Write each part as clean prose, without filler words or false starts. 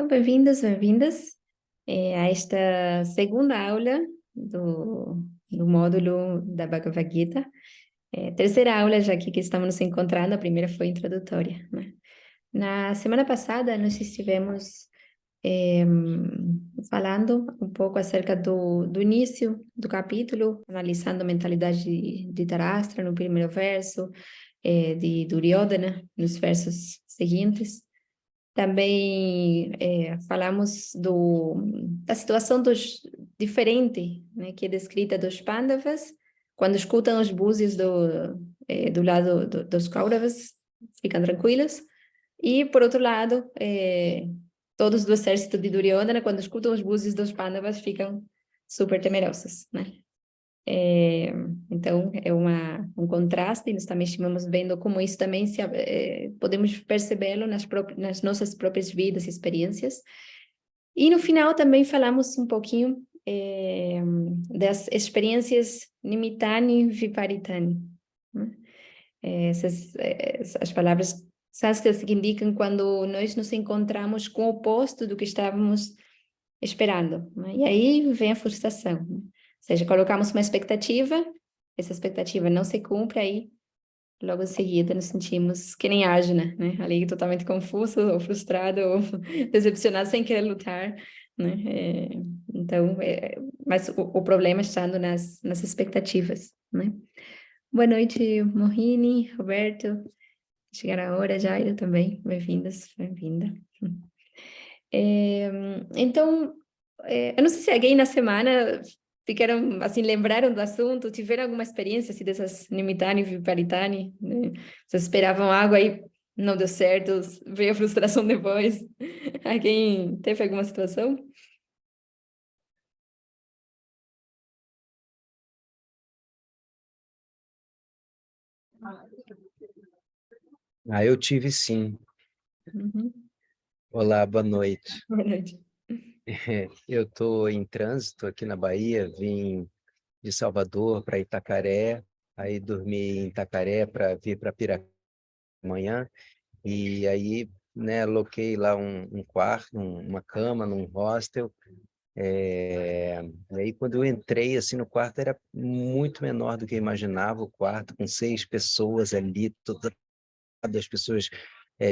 Então, bem-vindos, bem-vindas a esta segunda aula do módulo da Bhagavad Gita. Terceira aula já que estamos nos encontrando, a primeira foi introdutória, né? Na semana passada, nós estivemos falando um pouco acerca do início do capítulo, analisando a mentalidade de Dhritarashtra no primeiro verso, de Duryodhana nos versos seguintes. Também falamos da situação diferente, né, que é descrita dos Pandavas, quando escutam os búzios do lado dos Kauravas, ficam tranquilos, e, por outro lado, todos do exército de Duryodhana, quando escutam os búzios dos Pandavas, ficam super temerosos, né? Então, é um contraste, e nós também estivemos vendo como isso também podemos percebê-lo nas nossas próprias vidas e experiências. E no final também falamos um pouquinho das experiências Nimittani Viparitani, né? As palavras sânscritas que indicam quando nós nos encontramos com o oposto do que estávamos esperando, né? E aí vem a frustração, né? Ou seja, colocamos uma expectativa, essa expectativa não se cumpre, aí logo em seguida nos sentimos que nem Arjuna, né? Ali totalmente confuso, ou frustrado, ou decepcionado, sem querer lutar, né? Então, mas o problema está nas expectativas, né? Boa noite, Mohini, Roberto. Chegaram a hora, Jairo também. Bem-vindas, bem-vinda. Então, eu não sei se alguém na semana ficaram, assim, lembraram do assunto, tiveram alguma experiência, assim, dessas Nimittani, Viparitani, né? Vocês esperavam algo, aí não deu certo, veio a frustração depois. Alguém teve alguma situação? Eu tive sim. Uhum. Olá, boa noite. Boa noite. Eu estou em trânsito aqui na Bahia, vim de Salvador para Itacaré, aí dormi em Itacaré para vir para Piramanhã, e aí, né, aloquei lá um quarto, uma cama num hostel. E aí quando eu entrei assim no quarto era muito menor do que eu imaginava, o quarto com 6 pessoas ali, todas as pessoas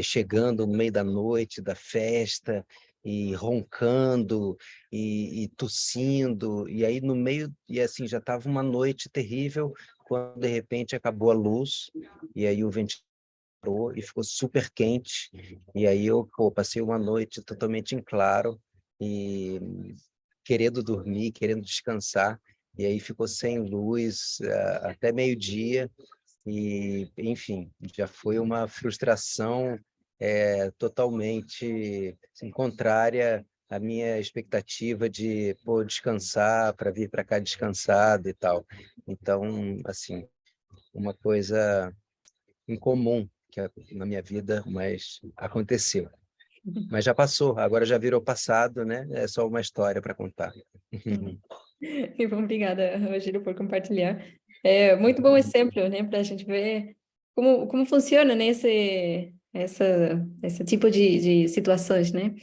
chegando no meio da noite, da festa, e roncando, e tossindo, e aí no meio, e assim, já estava uma noite terrível, quando de repente acabou a luz, e aí o ventilador e ficou super quente, e aí eu, passei uma noite totalmente em claro, e querendo dormir, querendo descansar, e aí ficou sem luz até meio-dia, e, enfim, já foi uma frustração totalmente assim, contrária à minha expectativa de descansar, para vir para cá descansado e tal. Então, assim, uma coisa incomum que na minha vida, mas aconteceu. Mas já passou, agora já virou passado, né? É só uma história para contar. E bom, obrigada, Rogério, por compartilhar. É muito bom exemplo, né, para a gente ver como funciona, né, esse tipo de situações, né?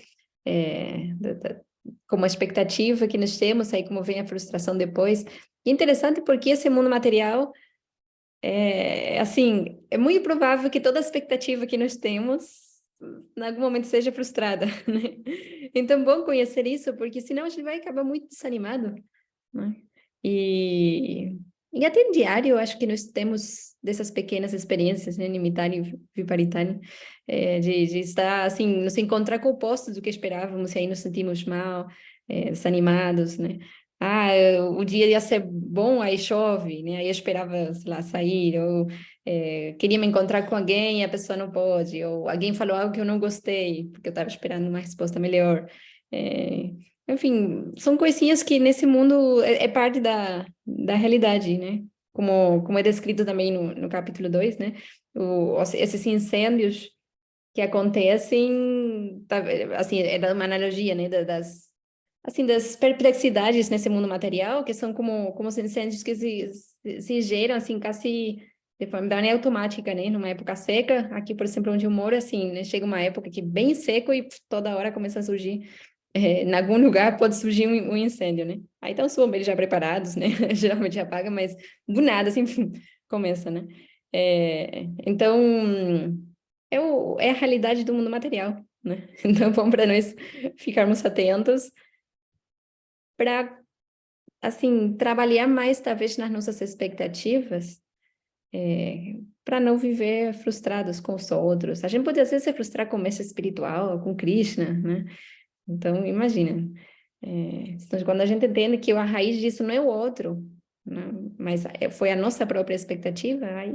Como a expectativa que nós temos, aí como vem a frustração depois. E interessante porque esse mundo material, assim, é muito provável que toda expectativa que nós temos, em algum momento seja frustrada, né? Então, bom conhecer isso, porque senão a gente vai acabar muito desanimado, né? E, e até em diário, eu acho que nós temos dessas pequenas experiências, né, Nimittani e Viparitani, de estar, assim, nos encontrar com o oposto do que esperávamos, e aí nos sentimos mal, desanimados, né? O dia ia ser bom, aí chove, né? Aí eu esperava, sei lá, sair, ou queria me encontrar com alguém e a pessoa não pode, ou alguém falou algo que eu não gostei, porque eu estava esperando uma resposta melhor. É, Enfim, são coisinhas que nesse mundo é parte da realidade, né? Como é descrito também no capítulo 2, né? Esses incêndios que acontecem, assim, é uma analogia, né? Das perplexidades nesse mundo material, que são como os incêndios que se geram, assim, quase de maneira automática, né? Numa época seca, aqui, por exemplo, onde eu moro, assim, né? Chega uma época que é bem seco e toda hora começa a surgir, em algum lugar pode surgir um incêndio, né? Aí estão os bombeiros já preparados, né? Geralmente já apaga, mas do nada, assim, começa, né? Então, é a realidade do mundo material, né? Então, é bom para nós ficarmos atentos para, assim, trabalhar mais, talvez, nas nossas expectativas, para não viver frustrados com os outros. A gente pode, às vezes, se frustrar com o mestre espiritual, com Krishna, né? Então, imagina. Então, quando a gente entende que a raiz disso não é o outro, né? Mas foi a nossa própria expectativa, aí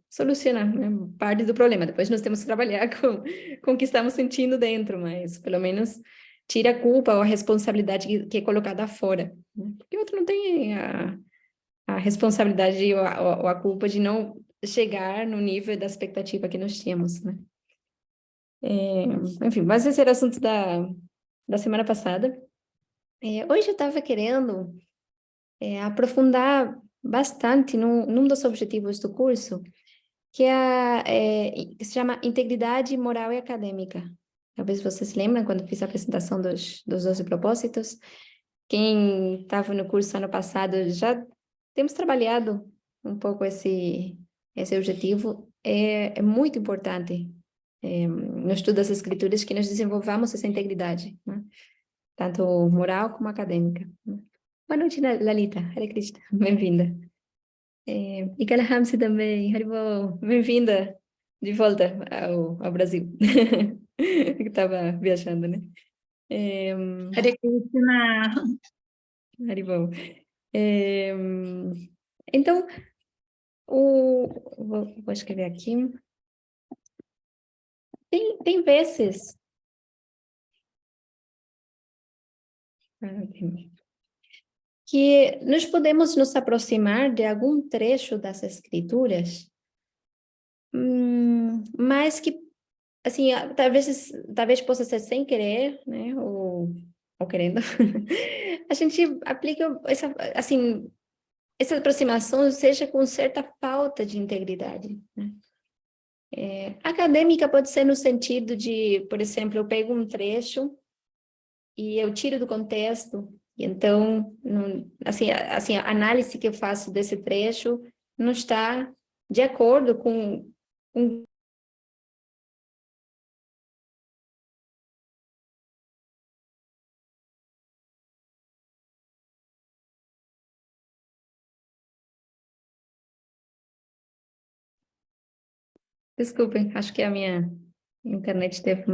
soluciona, né? Parte do problema. Depois nós temos que trabalhar com o que estamos sentindo dentro, mas pelo menos tira a culpa ou a responsabilidade que é colocada fora, né? Porque o outro não tem a responsabilidade ou a culpa de não chegar no nível da expectativa que nós tínhamos, né? Enfim, mas esse era o assunto da semana passada. Hoje eu estava querendo aprofundar bastante num dos objetivos do curso, que que se chama Integridade Moral e Acadêmica. Talvez vocês se lembram quando fiz a apresentação dos 12 propósitos. Quem estava no curso ano passado, já temos trabalhado um pouco esse objetivo. É muito importante no estudo das escrituras que nós desenvolvamos essa integridade, né? Tanto moral como acadêmica, né? Boa noite, Lalita. Hare Krishna. Bem-vinda. E Kalahamsi também. Haribol. Bem-vinda de volta ao Brasil. Que estava viajando, né? Hare Krishna. Haribol. Então, vou escrever aqui. Tem vezes que nós podemos nos aproximar de algum trecho das escrituras, mas que, assim, talvez possa ser sem querer, né, ou querendo, a gente aplica essa aproximação seja com certa falta de integridade, né? Acadêmica pode ser no sentido de, por exemplo, eu pego um trecho e eu tiro do contexto, e então, a análise que eu faço desse trecho não está de acordo com Desculpem, acho que a minha internet teve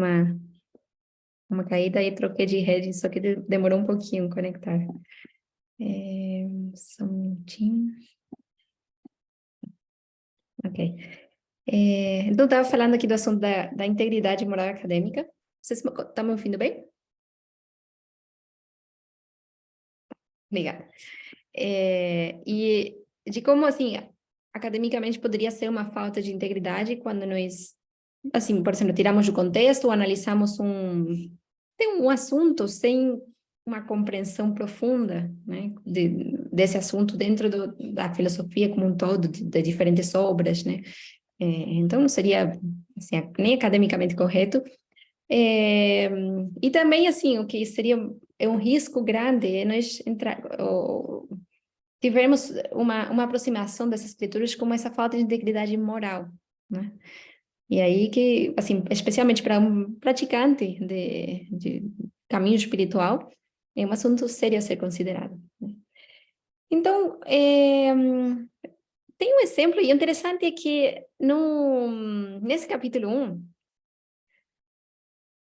uma caída e troquei de rede, só que demorou um pouquinho conectar. Só um minutinho. Ok. Então, estava falando aqui do assunto da integridade moral acadêmica. Vocês estão me ouvindo bem? Obrigada. E de como, assim, academicamente poderia ser uma falta de integridade quando nós, assim, por exemplo, tiramos do contexto ou analisamos um assunto sem uma compreensão profunda, né, desse assunto dentro da filosofia como um todo, de diferentes obras, né? Então, não seria, assim, nem academicamente correto. E também, assim, o que seria um risco grande é nós tivermos uma aproximação dessas escrituras como essa falta de integridade moral, né? E aí que, assim, especialmente para um praticante de caminho espiritual, é um assunto sério a ser considerado, né? Então, tem um exemplo, e o interessante é que nesse capítulo 1,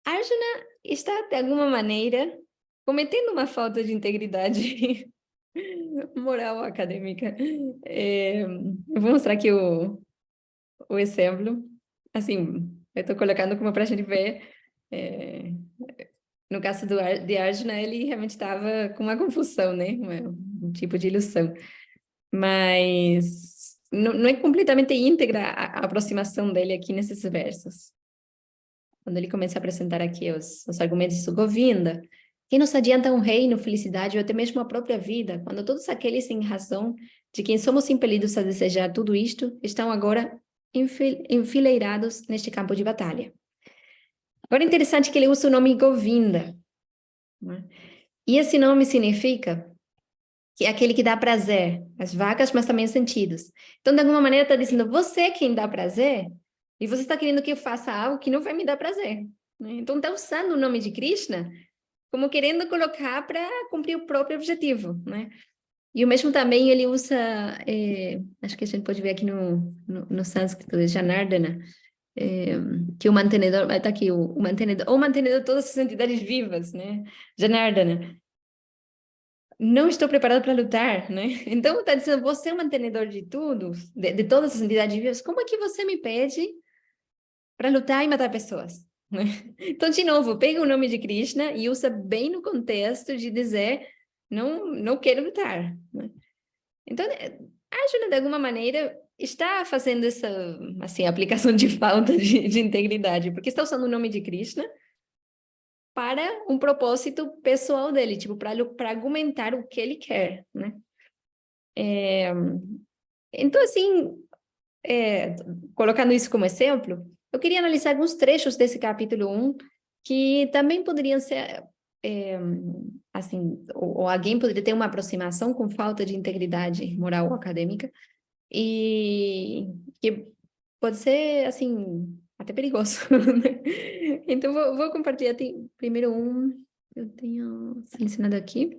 Arjuna está, de alguma maneira, cometendo uma falta de integridade moral acadêmica. Eu vou mostrar aqui o exemplo. Assim, eu estou colocando como para a gente ver. No caso de Arjuna, ele realmente estava com uma confusão, né? Um tipo de ilusão. Mas não é completamente íntegra a aproximação dele aqui nesses versos. Quando ele começa a apresentar aqui os argumentos do Govinda, que nos adianta um reino, felicidade ou até mesmo a própria vida, quando todos aqueles sem razão de quem somos impelidos a desejar tudo isto, estão agora enfileirados neste campo de batalha. Agora é interessante que ele usa o nome Govinda, né? E esse nome significa que é aquele que dá prazer, as vacas, mas também os sentidos. Então, de alguma maneira, está dizendo, você é quem dá prazer, e você está querendo que eu faça algo que não vai me dar prazer, né? Então, está usando o nome de Krishna como querendo colocar para cumprir o próprio objetivo, né? E o mesmo também ele usa, acho que a gente pode ver aqui no sânscrito, de Janardana, que o mantenedor, está aqui, o mantenedor de todas as entidades vivas, né? Janardana. Não estou preparado para lutar, né? Então, está dizendo, você é o mantenedor de tudo, de todas as entidades vivas, como é que você me pede para lutar e matar pessoas, né? Então, de novo, pega o nome de Krishna e usa bem no contexto de dizer, não quero lutar, né? Então, Arjuna, de alguma maneira, está fazendo essa, assim, aplicação de falta de integridade, porque está usando o nome de Krishna para um propósito pessoal dele, tipo, para argumentar o que ele quer, né? Então, assim, colocando isso como exemplo, eu queria analisar alguns trechos desse capítulo 1, que também poderiam ser, assim, ou alguém poderia ter uma aproximação com falta de integridade moral ou acadêmica, e que pode ser, assim, até perigoso, né? Então, vou compartilhar primeiro eu tenho selecionado aqui,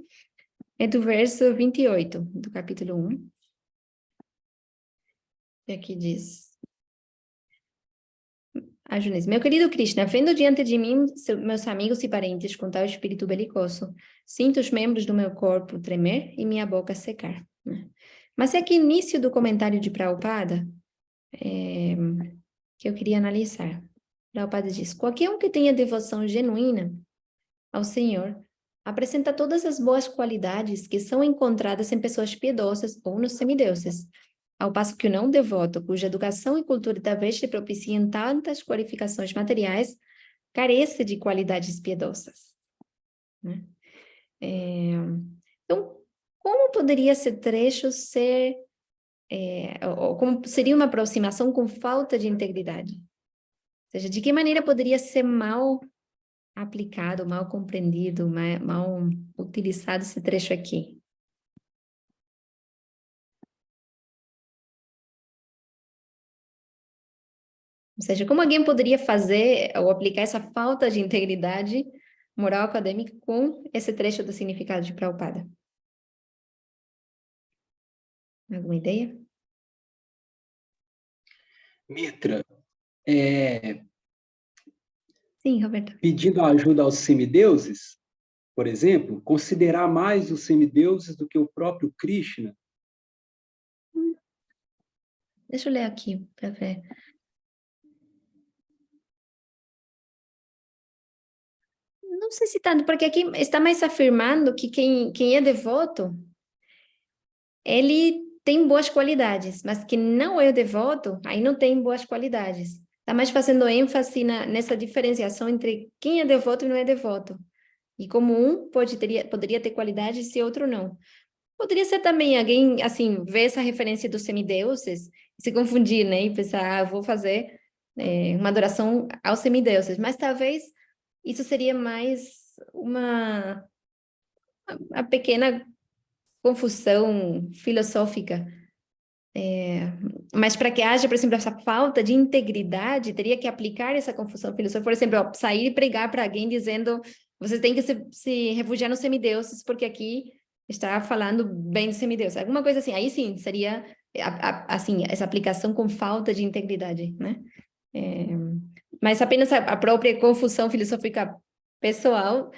é do verso 28, do capítulo 1. E aqui diz, Arjuna, meu querido Krishna, vendo diante de mim meus amigos e parentes com tal espírito belicoso, sinto os membros do meu corpo tremer e minha boca secar, né? Mas é aqui início do comentário de Prabhupada, que eu queria analisar. Prabhupada diz, qualquer um que tenha devoção genuína ao Senhor apresenta todas as boas qualidades que são encontradas em pessoas piedosas ou nos semideuses, ao passo que o não devoto, cuja educação e cultura talvez lhe propiciem tantas qualificações materiais, carece de qualidades piedosas, né? Então, como poderia esse trecho ser, ou como seria uma aproximação com falta de integridade? Ou seja, de que maneira poderia ser mal aplicado, mal compreendido, mal utilizado esse trecho aqui? Ou seja, como alguém poderia fazer ou aplicar essa falta de integridade moral acadêmica com esse trecho do significado de Prabhupada? Alguma ideia? Mitra, Sim, Roberto. pedindo ajuda aos semideuses, por exemplo, considerar mais os semideuses do que o próprio Krishna. Deixa eu ler aqui para ver. Não sei se tanto, porque aqui está mais afirmando que quem é devoto, ele tem boas qualidades, mas que não é devoto, aí não tem boas qualidades. Está mais fazendo ênfase nessa diferenciação entre quem é devoto e não é devoto. E como um poderia ter qualidades e outro não. Poderia ser também alguém, assim, ver essa referência dos semideuses, se confundir, né? E pensar, eu vou fazer uma adoração aos semideuses. Mas talvez isso seria mais uma pequena confusão filosófica. Mas para que haja, por exemplo, essa falta de integridade, teria que aplicar essa confusão filosófica. Por exemplo, sair e pregar para alguém dizendo, você tem que se refugiar nos semideuses, porque aqui está falando bem dos semideuses. Alguma coisa assim. Aí sim, seria assim, essa aplicação com falta de integridade, né? Mas apenas a própria confusão filosófica pessoal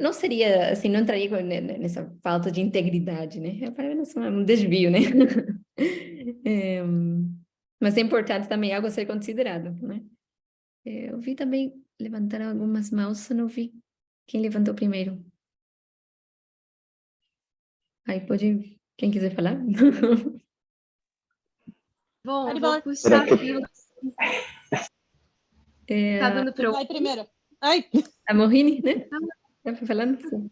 não seria, assim, não entraria nessa falta de integridade, né? É apenas um desvio, né? Mas é importante também algo a ser considerado, né? Eu vi também levantar algumas mãos, só não vi quem levantou primeiro. Aí pode, quem quiser falar? Bom, eu vou puxar a fila. Tá dando pra eu... Vai primeiro. Ai! A Mohini, né? Tá falando? Sim.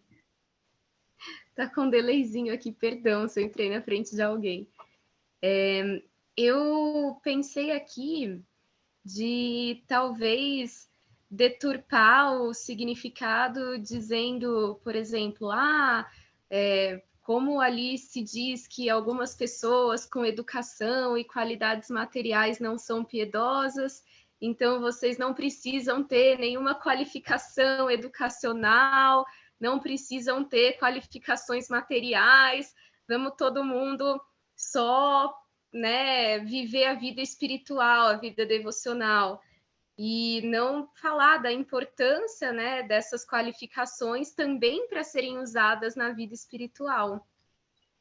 Tá com um delayzinho aqui, perdão se eu entrei na frente de alguém. Eu pensei aqui de talvez deturpar o significado dizendo, por exemplo, como ali se diz que algumas pessoas com educação e qualidades materiais não são piedosas, então vocês não precisam ter nenhuma qualificação educacional, não precisam ter qualificações materiais, vamos todo mundo só, né, viver a vida espiritual, a vida devocional. E não falar da importância, né, dessas qualificações também para serem usadas na vida espiritual.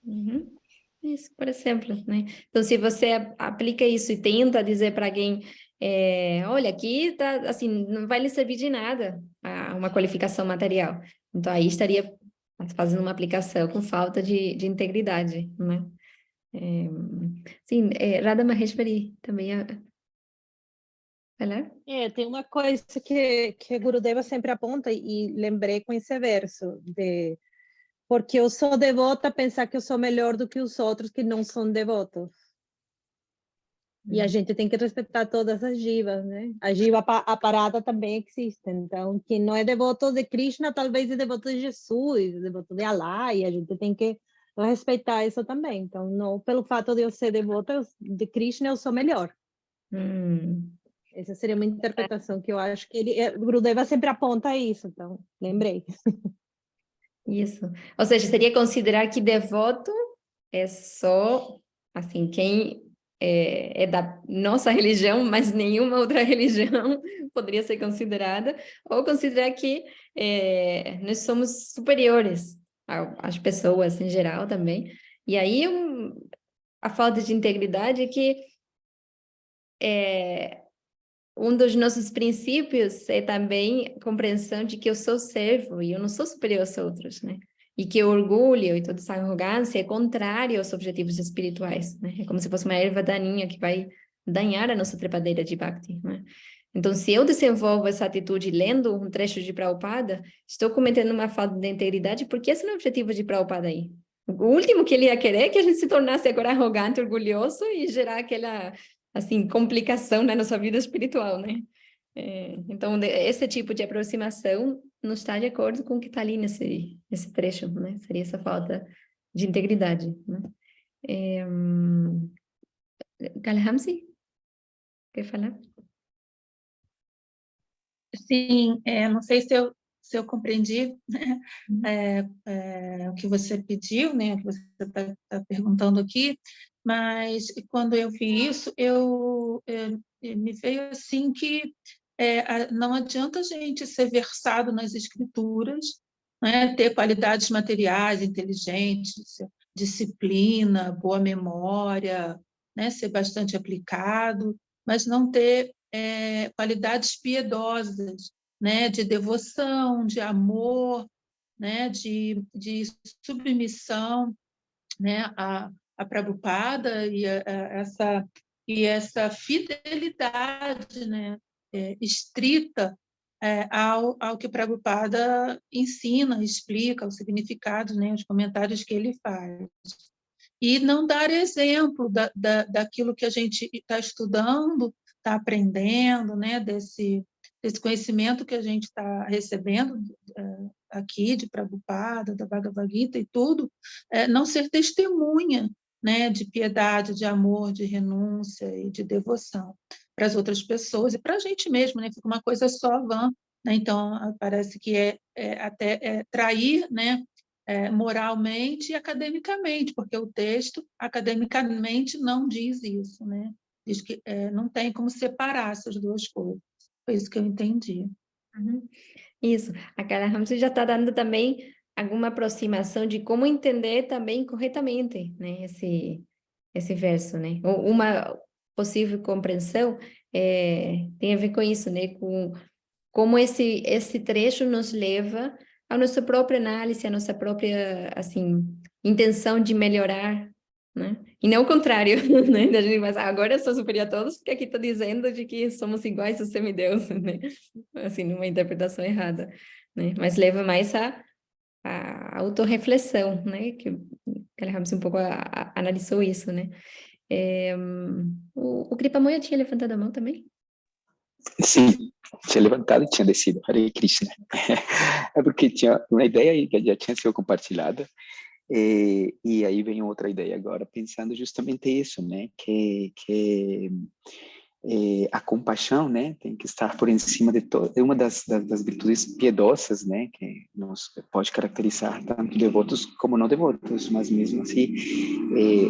Uhum. Isso, por exemplo, né? Então, se você aplica isso e tenta dizer para alguém, olha, aqui tá assim, não vai lhe servir de nada uma qualificação material. Então, aí estaria fazendo uma aplicação com falta de integridade, né? Sim, Radha Maheshwari também falar? Tem uma coisa que Gurudeva sempre aponta, e lembrei com esse verso, porque eu sou devota, pensar que eu sou melhor do que os outros que não são devotos. E a gente tem que respeitar todas as jivas, né? A jiva aparada também existe. Então, quem não é devoto de Krishna, talvez é devoto de Jesus, devoto de Allah, e a gente tem que respeitar isso também. Então, não pelo fato de eu ser devota de Krishna, eu sou melhor. Essa seria uma interpretação que eu acho que o Gurudeva sempre aponta isso, então, lembrei. Isso. Ou seja, seria considerar que devoto é só, assim, quem é da nossa religião, mas nenhuma outra religião poderia ser considerada, ou considerar que nós somos superiores às pessoas em geral também. E aí a falta de integridade é que um dos nossos princípios é também a compreensão de que eu sou servo e eu não sou superior aos outros, né? E que o orgulho e toda essa arrogância é contrário aos objetivos espirituais, né? É como se fosse uma erva daninha que vai danhar a nossa trepadeira de Bhakti, né? Então, se eu desenvolvo essa atitude lendo um trecho de Prabhupada, estou cometendo uma falta de integridade, porque esse não é o objetivo de Prabhupada aí. O último que ele ia querer é que a gente se tornasse agora arrogante, orgulhoso e gerar aquela, assim, complicação na nossa vida espiritual, né? Então, esse tipo de aproximação não está de acordo com o que está ali nesse trecho, né? Seria essa falta de integridade, né? Kalhamsi, quer falar? Sim, não sei se eu compreendi, né, o que você pediu, né, o que você está perguntando aqui, mas quando eu vi isso, me veio assim que não adianta a gente ser versado nas escrituras, né, ter qualidades materiais, inteligência, disciplina, boa memória, né, ser bastante aplicado, mas não ter qualidades piedosas, né, de devoção, de amor, né, de submissão, né, a Prabhupada e essa fidelidade, né, estrita ao que Prabhupada ensina, explica, o significado, né, os comentários que ele faz. E não dar exemplo daquilo que a gente está estudando, está aprendendo, né, desse conhecimento que a gente está recebendo aqui de Prabhupada, da Bhagavad Gita e tudo, não ser testemunha, né, de piedade, de amor, de renúncia e de devoção para as outras pessoas e para a gente mesmo, né, fica uma coisa só vã, né, então parece que até trair, né, moralmente e academicamente, porque o texto academicamente não diz isso, né? Diz que não tem como separar essas duas coisas. Foi isso que eu entendi. Isso. A Kala Ramsey já está dando também alguma aproximação de como entender também corretamente, né, esse verso, né? Ou uma possível compreensão tem a ver com isso, né? Com como esse trecho nos leva à nossa própria análise, à nossa própria, assim, intenção de melhorar, né? E não o contrário, né? Da gente, mas agora eu sou superior a todos, porque aqui está dizendo de que somos iguais aos semideuses, né? Assim, numa interpretação errada, né? Mas leva mais a a autorreflexão, né? Que Ramos um pouco analisou isso, né? O Kripamoya tinha levantado a mão também? Sim, tinha levantado e tinha descido. Hare Krishna. É porque tinha uma ideia aí que já tinha sido compartilhada. E aí vem outra ideia agora, pensando justamente isso, né? Que a compaixão, né, tem que estar por em cima de todo. É uma das virtudes piedosas, né, que nos pode caracterizar tanto devotos como não devotos, mas mesmo assim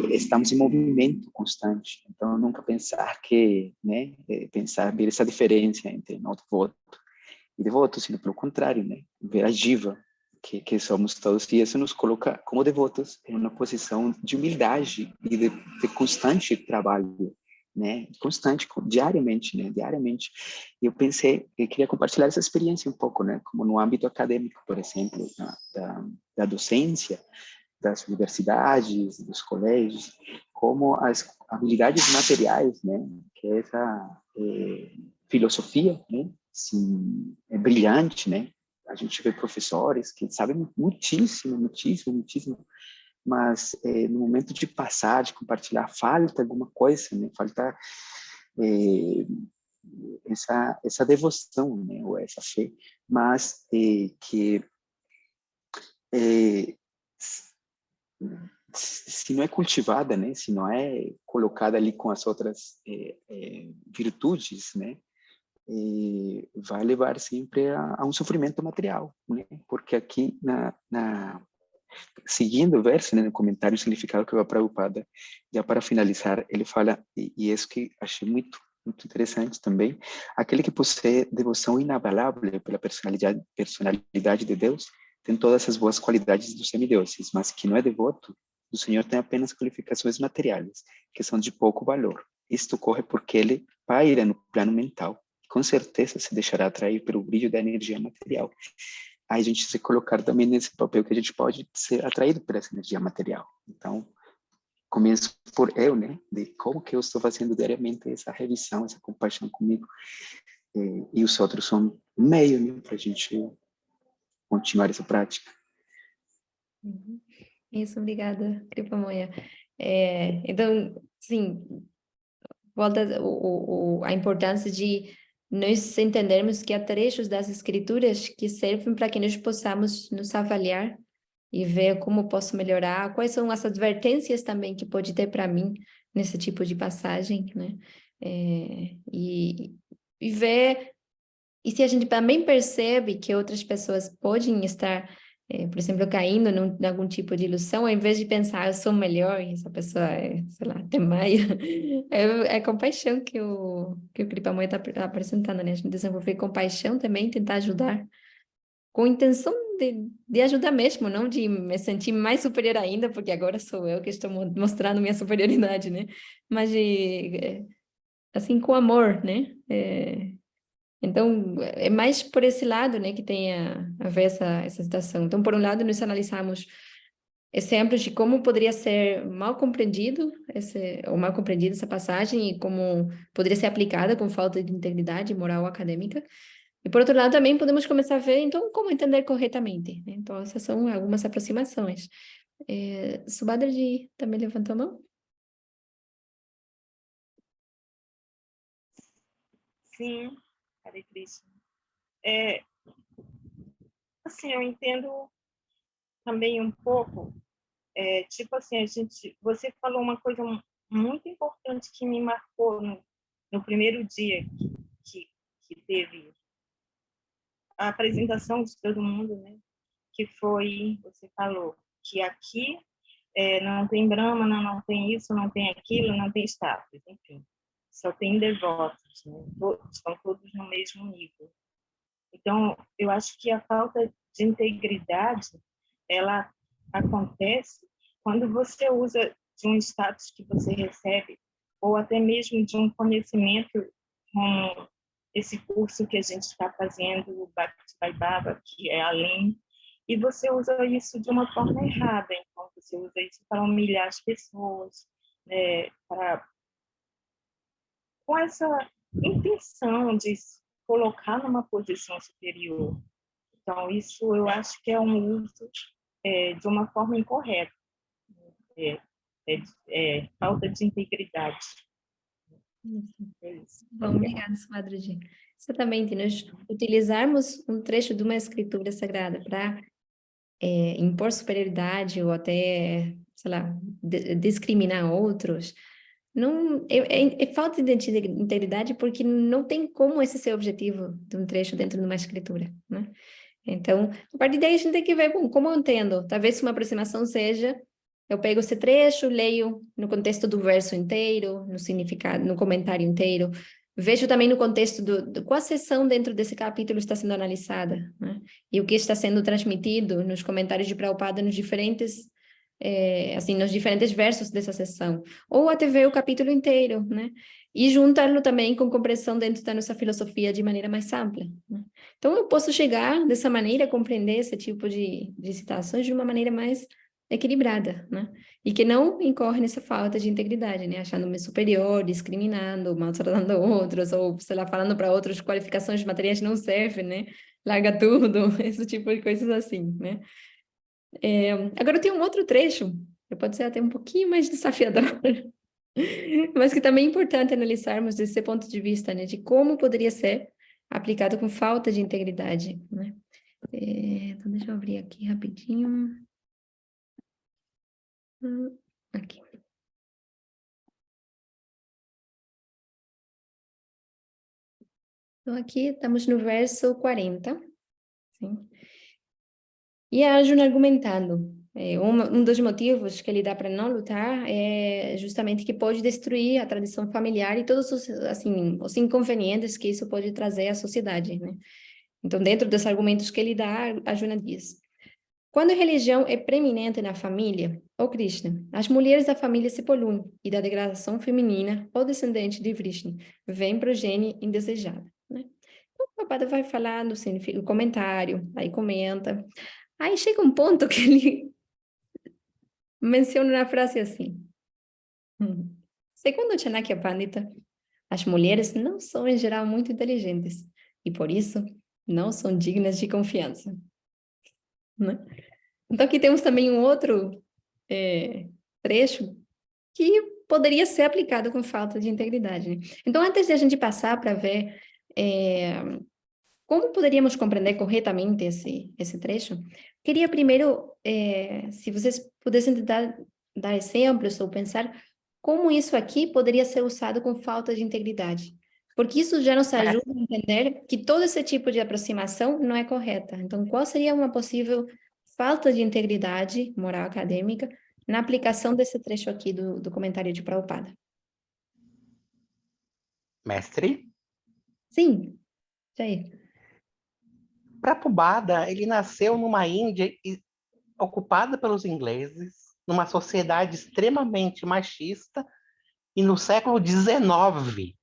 estamos em movimento constante. Então nunca pensar que, né, pensar ver essa diferença entre não devoto e devoto, sino pelo contrário, né, ver a jiva que somos todos, e isso nos coloca como devotos em uma posição de humildade e de constante trabalho, né, constante, diariamente, né, diariamente. E eu pensei, eu queria compartilhar essa experiência um pouco, né, como no âmbito acadêmico, por exemplo, da docência, das universidades, dos colégios, como as habilidades materiais, né, que é essa filosofia, né, assim, é brilhante, né. A gente vê professores que sabem muitíssimo, muitíssimo, muitíssimo, mas no momento de passar, de compartilhar, falta alguma coisa, né? Falta essa devoção, né? Ou essa fé, mas que se não é cultivada, né? Se não é colocada ali com as outras virtudes, né? Vai levar sempre a um sofrimento material, né? Porque aqui seguindo o verso, né, no comentário o significado que o Prabhupada, já para finalizar, ele fala, e isso que achei muito interessante também, aquele que possui devoção inabalável pela personalidade de Deus, tem todas as boas qualidades dos semideuses, mas que não é devoto, o Senhor tem apenas qualificações materiais, que são de pouco valor. Isto ocorre porque ele paira no plano mental, e com certeza se deixará atrair pelo brilho da energia material. Aí a gente se colocar também nesse papel que a gente pode ser atraído por essa energia material. Então, começo por eu, né? De como que eu estou fazendo diariamente essa revisão, essa compaixão comigo. E os outros são um meio, né? Para a gente continuar essa prática. Isso, obrigada, Kripamoya. Então, sim, volta a importância de nós entendermos que há trechos das escrituras que servem para que nós possamos nos avaliar e ver como posso melhorar, quais são as advertências também que pode ter para mim nesse tipo de passagem, né? E ver, e se a gente também percebe que outras pessoas podem estar, por exemplo, caindo em algum tipo de ilusão, ao invés de pensar, eu sou melhor, e essa pessoa é, sei lá, Maia, é compaixão que o Kripamoya está apresentando, né? A gente desenvolver compaixão também, tentar ajudar, com intenção de ajudar mesmo, não de me sentir mais superior ainda, porque agora sou eu que estou mostrando minha superioridade, né? Mas assim, com amor, né? Então, é mais por esse lado, né, que tem a ver essa situação. Então, por um lado, nós analisamos exemplos de como poderia ser mal compreendido ou mal compreendida essa passagem e como poderia ser aplicada com falta de integridade moral acadêmica. E, por outro lado, também podemos começar a ver, então, como entender corretamente, né? Então, essas são algumas aproximações. Subhadra também levantou a mão? Sim, Hare Krishna. Assim, eu entendo também um pouco, tipo assim, você falou uma coisa muito importante que me marcou no primeiro dia que teve a apresentação de todo mundo, né? Que foi, você falou, que aqui não tem Brahma, não tem isso, não tem aquilo, não tem status, enfim. Só tem devotos, né? Estão todos no mesmo nível. Então, eu acho que a falta de integridade, ela acontece quando você usa de um status que você recebe, ou até mesmo de um conhecimento como esse curso que a gente está fazendo, o Bhakti Vaibhava, que é além, e você usa isso de uma forma errada. Então, você usa isso para humilhar as pessoas, né, com essa intenção de colocar numa posição superior. Então, isso eu acho que é um uso de uma forma incorreta. Falta de integridade. É isso. Bom, obrigada, Madruji. Exatamente, nós utilizarmos um trecho de uma escritura sagrada para impor superioridade ou até, sei lá, discriminar outros, não, é falta de integridade porque não tem como esse ser o objetivo de um trecho dentro de uma escritura, né? Então, a partir daí a gente tem que ver, bom, como eu entendo? Talvez uma aproximação seja, eu pego esse trecho, leio no contexto do verso inteiro, no significado, no comentário inteiro, vejo também no contexto de qual seção dentro desse capítulo está sendo analisada, né? E o que está sendo transmitido nos comentários de Prabhupada nos diferentes, nos diferentes versos dessa seção. Ou até ver o capítulo inteiro, né? E juntá-lo também com compreensão dentro da nossa filosofia de maneira mais ampla, né? Então, eu posso chegar dessa maneira a compreender esse tipo de situações de uma maneira mais equilibrada, né? E que não incorre nessa falta de integridade, né? Achando-me superior, discriminando, maltratando outros, ou, sei lá, falando para outros qualificações materiais não servem, né? Larga tudo, esse tipo de coisas assim, né? Agora, tem um outro trecho, que pode ser até um pouquinho mais desafiador, mas que também é importante analisarmos desse ponto de vista, né? De como poderia ser aplicado com falta de integridade, né? Então, deixa eu abrir aqui rapidinho. Aqui. Então, aqui estamos no verso 40. Sim? E a Arjuna argumentando. Um dos motivos que ele dá para não lutar é justamente que pode destruir a tradição familiar e todos os, assim, os inconvenientes que isso pode trazer à sociedade, né? Então, dentro dos argumentos que ele dá, Arjuna diz: quando a religião é preeminente na família, ó Krishna, as mulheres da família se poluem e da degradação feminina, ou descendente de Vrishni, vem progenie indesejada, né? Então, o Prabhupada vai falar no comentário, aí comenta. Aí chega um ponto que ele menciona na frase assim: segundo Chanakya Pandita, as mulheres não são em geral muito inteligentes e por isso não são dignas de confiança, né? Então aqui temos também um outro trecho que poderia ser aplicado com falta de integridade, né? Então, antes de a gente passar para ver como poderíamos compreender corretamente esse trecho, queria primeiro, se vocês pudessem dar exemplos ou pensar como isso aqui poderia ser usado com falta de integridade. Porque isso já nos ajuda a entender que todo esse tipo de aproximação não é correta. Então, qual seria uma possível falta de integridade moral acadêmica na aplicação desse trecho aqui do comentário de Prabhupada? Mestre? Sim, Jair. Prabhupada, ele nasceu numa Índia ocupada pelos ingleses, numa sociedade extremamente machista, e no século XIX,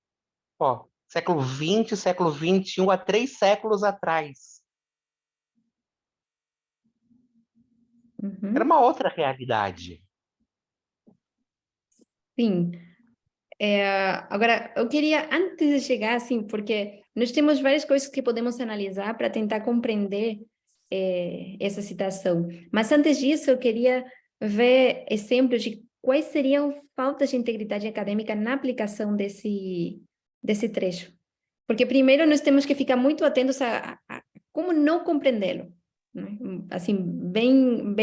século XX, século XXI, há 3 séculos atrás. Era uma outra realidade. Sim. Agora, eu queria, antes de chegar, assim, porque nós temos várias coisas que podemos analisar para tentar compreender essa citação. Mas antes disso, eu queria ver exemplos de quais seriam faltas de integridade acadêmica na aplicação desse trecho. Porque primeiro nós temos que ficar muito atentos a como não compreendê-lo, né? Assim, bem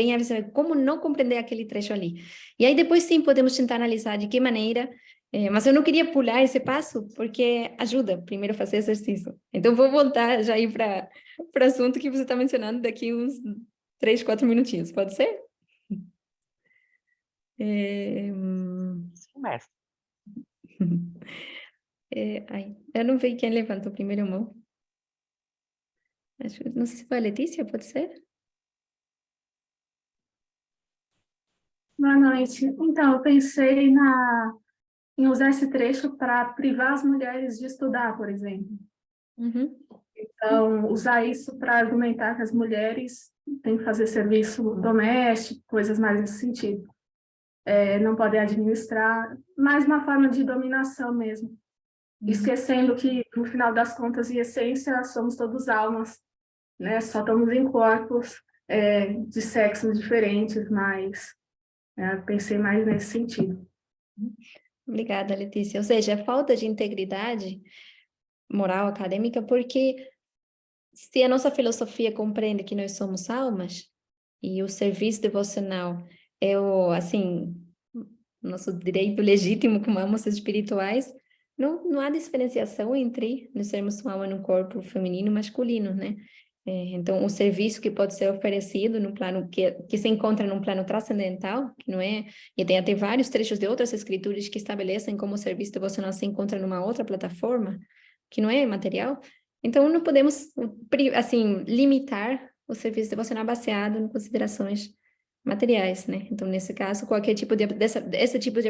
como não compreender aquele trecho ali. E aí depois sim podemos tentar analisar de que maneira, mas eu não queria pular esse passo porque ajuda primeiro a fazer exercício. Então vou voltar já aí para o assunto que você está mencionando daqui uns 3, 4 minutinhos, pode ser? Sim, mestre. Eu não vi quem levantou primeiro a mão. Não sei se foi a Letícia, pode ser? Boa noite. Então, eu pensei em usar esse trecho para privar as mulheres de estudar, por exemplo. Uhum. Então, usar isso para argumentar que as mulheres têm que fazer serviço doméstico, coisas mais nesse sentido. Não podem administrar, mais uma forma de dominação mesmo. Esquecendo que, no final das contas, em essência, somos todos almas né? Só estamos em corpos de sexos diferentes, mas pensei mais nesse sentido. Obrigada, Letícia. Ou seja, a falta de integridade moral acadêmica, porque se a nossa filosofia compreende que nós somos almas, e o serviço devocional é assim, nosso direito legítimo como almas espirituais, não há diferenciação entre nós sermos uma alma no corpo feminino e masculino, né? Então, o serviço que pode ser oferecido no plano que se encontra num plano transcendental, que não é, e tem até vários trechos de outras escrituras que estabelecem como o serviço devocional se encontra numa outra plataforma, que não é material. Então, não podemos, assim, limitar o serviço devocional baseado em considerações materiais, né? Então, nesse caso, qualquer tipo esse tipo de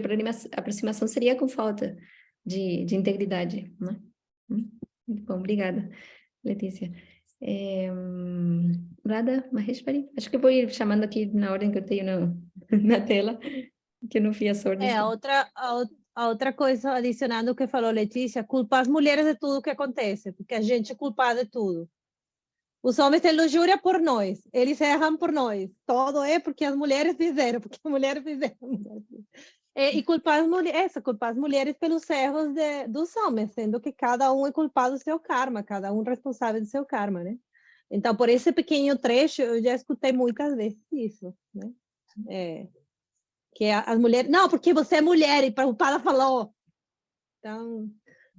aproximação seria com falta de integridade, né? Muito bom, obrigada, Letícia. Rada Maheshwari, acho que eu vou ir chamando aqui na ordem que eu tenho na tela, que eu não fui as ordens. A outra coisa, adicionando o que falou Letícia, culpar as mulheres de tudo que acontece, porque a gente é culpada de tudo. Os homens têm luxúria por nós, eles erram por nós. Todo é porque as mulheres fizeram, porque as mulheres fizeram. E culpar as mulheres pelos erros dos homens, sendo que cada um é culpado do seu karma, cada um responsável do seu karma, né? Então, por esse pequeno trecho, eu já escutei muitas vezes isso, né? Que as mulheres... Não, porque você é mulher, e Prabhupada falou. Então,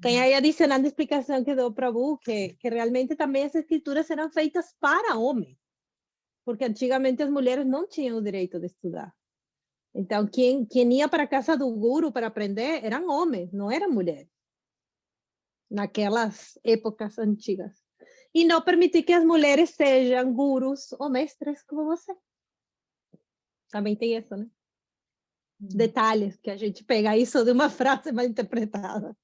tem aí adicionando a explicação que deu o Prabhu, que realmente também as escrituras eram feitas para homens, porque antigamente as mulheres não tinham o direito de estudar. Então, quem ia para a casa do guru para aprender eram homens, não eram mulheres, naquelas épocas antigas. E não permitir que as mulheres sejam gurus ou mestres como você. Também tem isso, né? Detalhes que a gente pega isso de uma frase mal interpretada.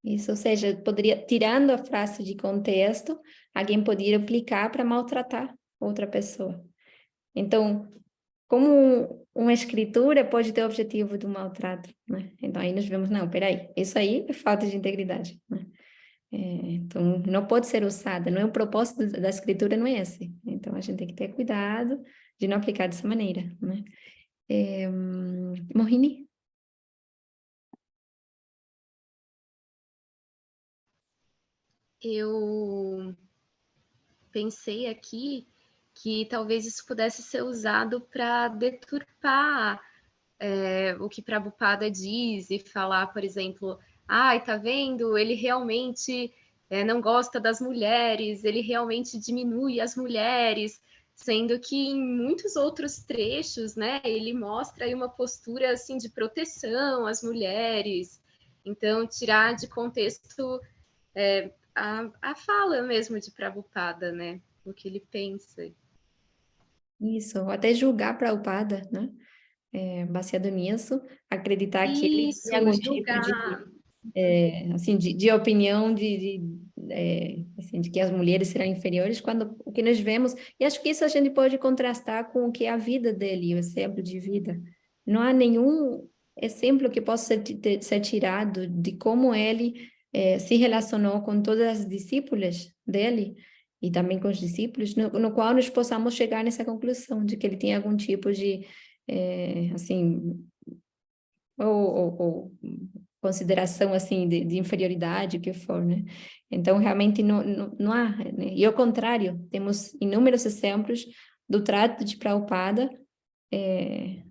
Isso, ou seja, poderia, tirando a frase de contexto, alguém poderia aplicar para maltratar outra pessoa. Então, como uma escritura pode ter o objetivo do maltrato, né? Então, aí nós vemos, não, peraí, isso aí é falta de integridade, né? Então, não pode ser usada, não é o propósito da escritura, não é esse. Então, a gente tem que ter cuidado de não aplicar dessa maneira, né? Mohini? Eu pensei aqui que talvez isso pudesse ser usado para deturpar o que Prabhupada diz e falar, por exemplo, tá vendo? Ele realmente não gosta das mulheres, ele realmente diminui as mulheres, sendo que em muitos outros trechos, né, ele mostra aí uma postura assim de proteção às mulheres. Então, tirar de contexto a fala mesmo de Prabhupada, né, o que ele pensa. Isso, ou até julgar Prabhupada, né? Baseado nisso, acreditar que ele tem algum tipo assim, de opinião assim, de que as mulheres serão inferiores, quando o que nós vemos, e acho que isso a gente pode contrastar com o que é a vida dele, o exemplo de vida. Não há nenhum exemplo que possa ser tirado de como ele se relacionou com todas as discípulas dele, e também com os discípulos, no qual nós possamos chegar nessa conclusão de que ele tem algum tipo de assim, ou consideração assim de inferioridade, o que for, né? Então, realmente não há, né? E ao contrário, temos inúmeros exemplos do trato de Prabhupada,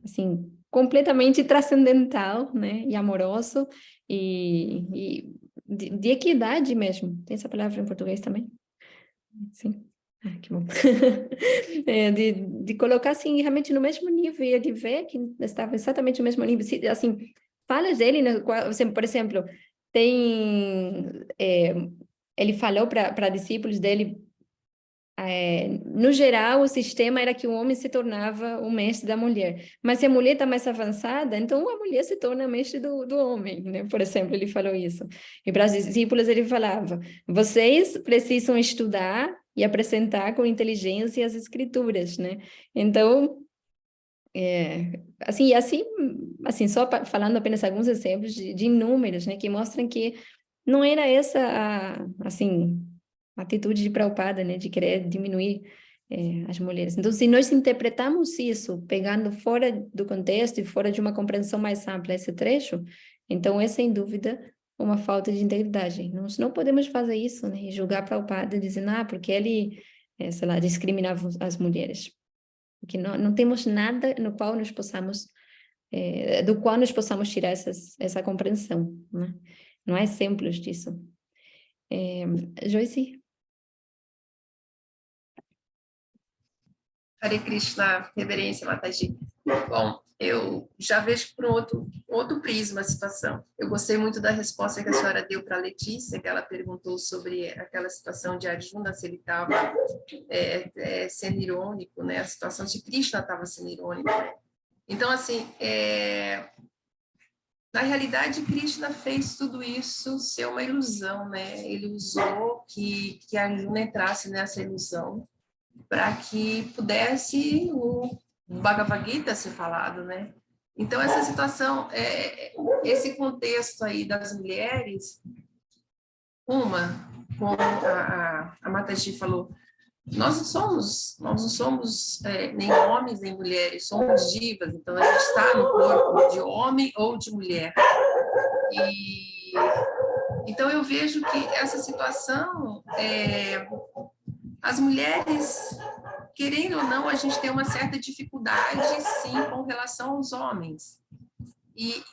assim, completamente transcendental, né? E amoroso, e de equidade mesmo. Tem essa palavra em português também? Sim. Que bom. De colocar, assim, realmente no mesmo nível, e de ver que estava exatamente no mesmo nível. Assim, falas dele, né, por exemplo, ele falou para discípulos dele, no geral, o sistema era que o homem se tornava o mestre da mulher. Mas se a mulher está mais avançada, então a mulher se torna mestre do homem, né? Por exemplo, ele falou isso. E para os discípulos ele falava, vocês precisam estudar e apresentar com inteligência as escrituras, né? Então, assim, só falando apenas alguns exemplos de inúmeros, né? Que mostram que não era essa, assim, atitude de Prabhupada, né, de querer diminuir as mulheres. Então, se nós interpretamos isso, pegando fora do contexto e fora de uma compreensão mais ampla esse trecho, então é sem dúvida uma falta de integridade. Nós não podemos fazer isso, né, e julgar Prabhupada dizendo, porque ele, sei lá, discriminava as mulheres. Porque não temos nada no qual nós possamos, do qual nós possamos tirar essa compreensão, né? Não há exemplos disso. Joyce? Hare Krishna, reverência, Mataji. Bom, eu já vejo por outro prisma a situação. Eu gostei muito da resposta que a senhora deu para a Letícia, que ela perguntou sobre aquela situação de Arjuna, se ele estava sendo irônico, né? A situação de Krishna estava sendo irônico, né? Então, assim, na realidade, Krishna fez tudo isso ser uma ilusão, né? Ele usou que Arjuna entrasse nessa ilusão para que pudesse o Bhagavad Gita ser falado, né? Então, essa situação, esse contexto aí das mulheres, como a Mataji falou, nós não somos nem homens nem mulheres, somos divas, então a gente está no corpo de homem ou de mulher. Então eu vejo que essa situação, as mulheres, querendo ou não, a gente tem uma certa dificuldade, sim, com relação aos homens.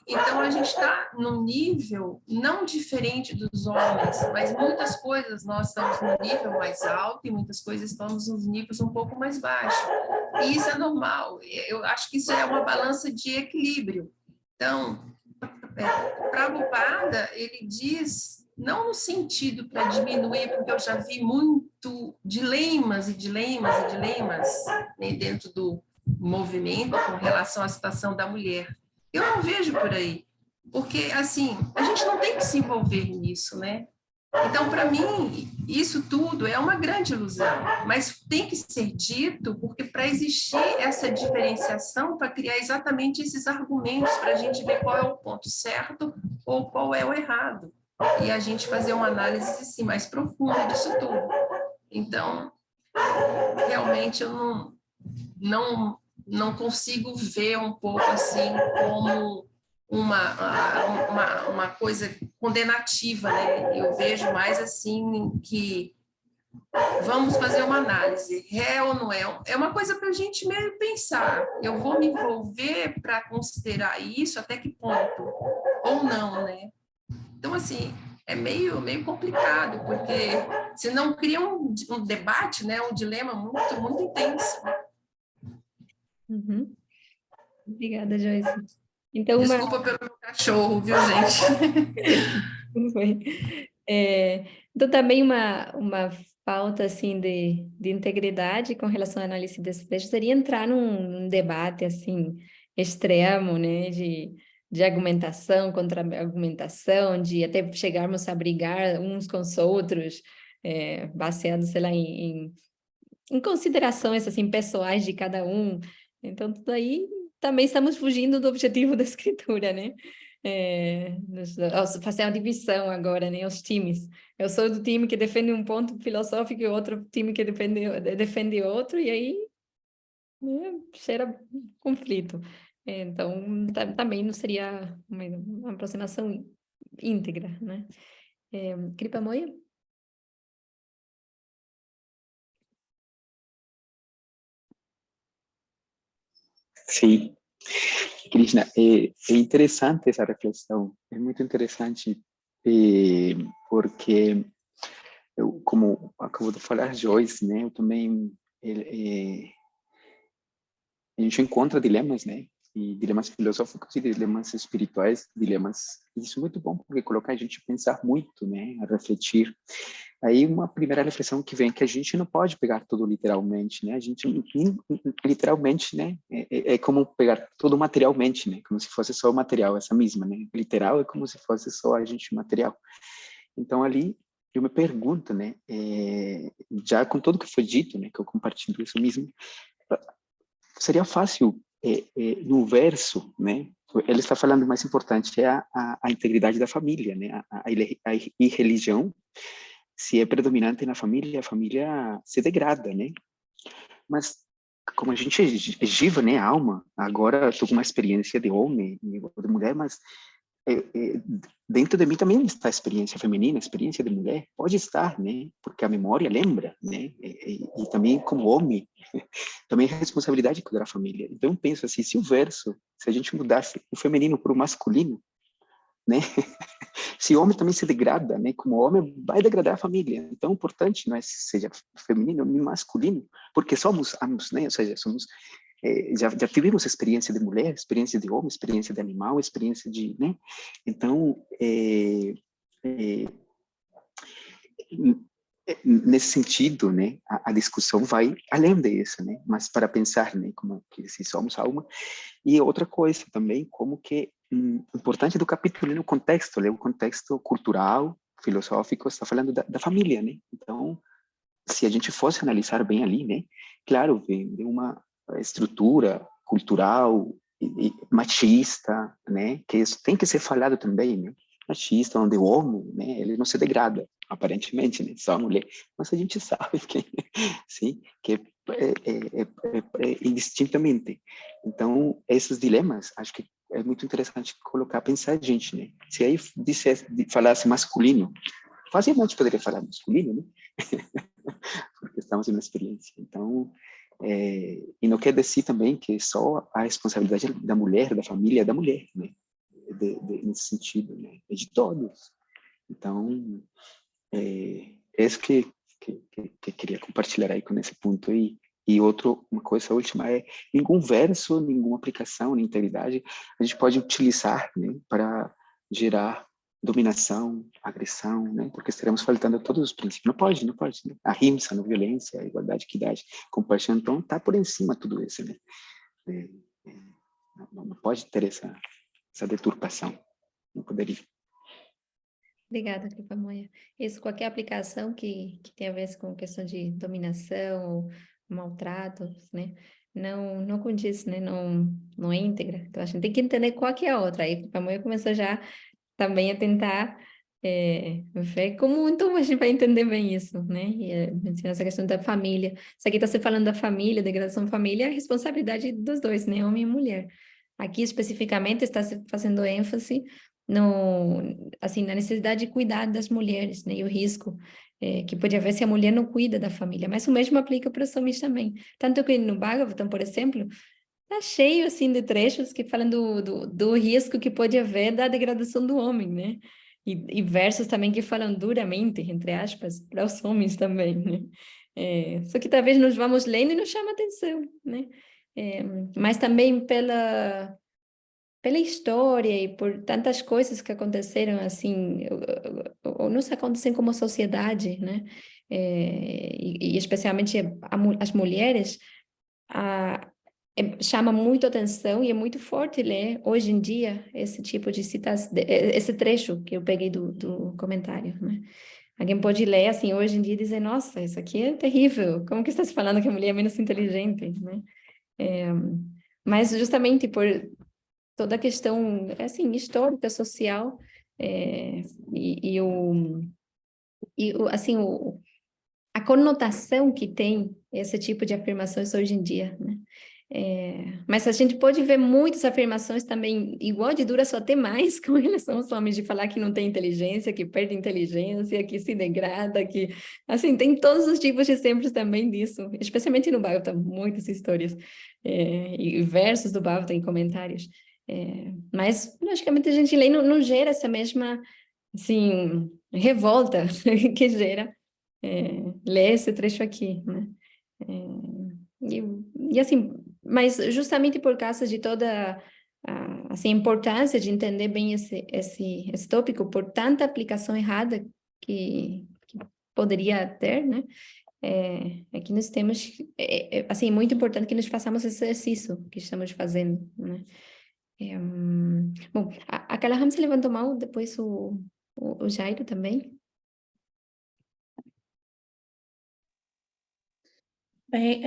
Então, a gente está num nível não diferente dos homens, mas muitas coisas nós estamos no nível mais alto e muitas coisas estamos nos níveis um pouco mais baixos. E isso é normal. Eu acho que isso é uma balança de equilíbrio. Então, Prabhupada, ele diz, não no sentido para diminuir, porque eu já vi muito dilemas, né, dentro do movimento com relação à situação da mulher. Eu não vejo por aí, porque, assim, a gente não tem que se envolver nisso, né? Então, para mim, isso tudo é uma grande ilusão, mas tem que ser dito, porque para existir essa diferenciação, para criar exatamente esses argumentos, para a gente ver qual é o ponto certo ou qual é o errado, e a gente fazer uma análise assim, mais profunda disso tudo. Então, realmente, eu não consigo ver um pouco assim como uma coisa condenativa, né? Eu vejo mais assim que vamos fazer uma análise, ou não é? É uma coisa para a gente meio pensar. Eu vou me envolver para considerar isso até que ponto? Ou não, né? Então, assim, é meio complicado, porque senão cria um debate, né? Um dilema muito, muito intenso. Uhum. Obrigada, Joyce. Então, desculpa pelo meu cachorro, viu, gente? Então, também uma falta assim, de integridade com relação à análise desse texto seria entrar num debate assim, extremo, né, de argumentação contra argumentação, de até chegarmos a brigar uns com os outros, baseado, sei lá, em considerações assim, pessoais de cada um. Então, tudo aí também estamos fugindo do objetivo da escritura, né? Fazer uma divisão agora, né? Os times. Eu sou do time que defende um ponto filosófico e outro time que defende outro, e aí, né, gera conflito. Então, também não seria uma aproximação íntegra, né? Kripa Moya? Sim, Krishna, é interessante essa reflexão, é muito interessante, porque, como acabou de falar Joyce, né, eu também, a gente encontra dilemas, né, e dilemas filosóficos e dilemas espirituais, isso é muito bom, porque coloca a gente a pensar muito, né, a refletir. Aí uma primeira reflexão que vem, que a gente não pode pegar tudo literalmente, né? A gente literalmente, né? É como pegar tudo materialmente, né? Como se fosse só o material, essa mesma, né? Literal é como se fosse só a gente material. Então ali eu me pergunto, né? Já com tudo que foi dito, né? Que eu compartilho isso mesmo, seria fácil no verso, né? Ele está falando o mais importante é a integridade da família, né? A irreligião se é predominante na família, a família se degrada, né? Mas como a gente é viva, né, alma, agora estou com uma experiência de homem e de mulher, mas dentro de mim também está a experiência feminina, a experiência de mulher, pode estar, né, porque a memória lembra, né, e também como homem, também é responsabilidade de cuidar da família. Então eu penso assim, se a gente mudasse o feminino para o masculino, né, se o homem também se degrada, né, como homem, vai degradar a família. Então, o importante não é seja feminino nem masculino, porque somos ambos, né, ou seja, somos, já tivemos experiência de mulher, experiência de homem, experiência de animal, experiência de, né, então, nesse sentido, né, a discussão vai além disso, né, mas para pensar, né, como que se somos alma. E outra coisa também, como que importante do capítulo no contexto, né, o contexto cultural, filosófico, está falando da família, né? Então, se a gente fosse analisar bem ali, né, claro, vem de uma estrutura cultural e machista, né, que isso tem que ser falado também, né? Machista, onde o homem, né, ele não se degrada, aparentemente, né, só a mulher, mas a gente sabe que, sim, que indistintamente. Então, esses dilemas, acho que é muito interessante colocar, pensar a gente, né? Se aí falasse masculino, facilmente poderia falar masculino, né? Porque estamos em uma experiência. Então, e não quer dizer também que só a responsabilidade da mulher, da família, é da mulher, né? Nesse sentido, né? É de todos. Então, é isso que queria compartilhar aí com esse ponto aí. E uma coisa última é, nenhum verso, nenhuma aplicação, nem integridade, a gente pode utilizar, né, para gerar dominação, agressão, né, porque estaremos faltando a todos os princípios. Não pode, né? A rimsa, a não violência, a igualdade, a equidade, compaixão, então está por cima de tudo isso, né? Não pode ter essa deturpação, não poderia. Obrigada, Kripamonia. Isso, qualquer aplicação que tem a ver com questão de dominação ou maltratos, né? Não condiz, né? Não é íntegra. Então, a gente tem que entender qual que é a outra. Aí, a Kripamonia começou já também a tentar ver como então a gente vai entender bem isso, né? E menciona essa questão da família. Isso aqui está se falando da família, degradação da família, é a responsabilidade dos dois, né? Homem e mulher. Aqui, especificamente, está se fazendo ênfase assim, na necessidade de cuidar das mulheres, né? E o risco que pode haver se a mulher não cuida da família. Mas o mesmo aplica para os homens também. Tanto que no Bhagavatam, por exemplo, tá cheio, assim, de trechos que falam do risco que pode haver da degradação do homem, né? E versos também que falam duramente, entre aspas, para os homens também, né? Só que talvez nós vamos lendo e nos chama atenção, né? Mas também pela história e por tantas coisas que aconteceram, assim, ou nos acontecem como sociedade, né? E especialmente as mulheres, chama muito atenção e é muito forte ler hoje em dia esse tipo de citação, esse trecho que eu peguei do comentário, né? Alguém pode ler assim hoje em dia e dizer, nossa, isso aqui é terrível, como que está se falando que a mulher é menos inteligente, né? Mas justamente por toda a questão, assim, histórica, social, assim, a conotação que tem esse tipo de afirmações hoje em dia, né? Mas a gente pode ver muitas afirmações também, igual de duras ou até mais, com relação aos homens, de falar que não tem inteligência, que perde inteligência, que se degrada, que... Assim, tem todos os tipos de exemplos também disso, especialmente no Bhagavatam, muitas histórias, e versos do Bhagavatam em comentários. Mas, logicamente, a gente lê não gera essa mesma, assim, revolta que gera ler esse trecho aqui, né? E assim, mas justamente por causa de toda assim, a importância de entender bem esse tópico, por tanta aplicação errada que poderia ter, né? É que nós temos, assim, muito importante que nós façamos esse exercício que estamos fazendo, né? Bom, a Kalaham se levantou mal, depois o Jairo também. Bem,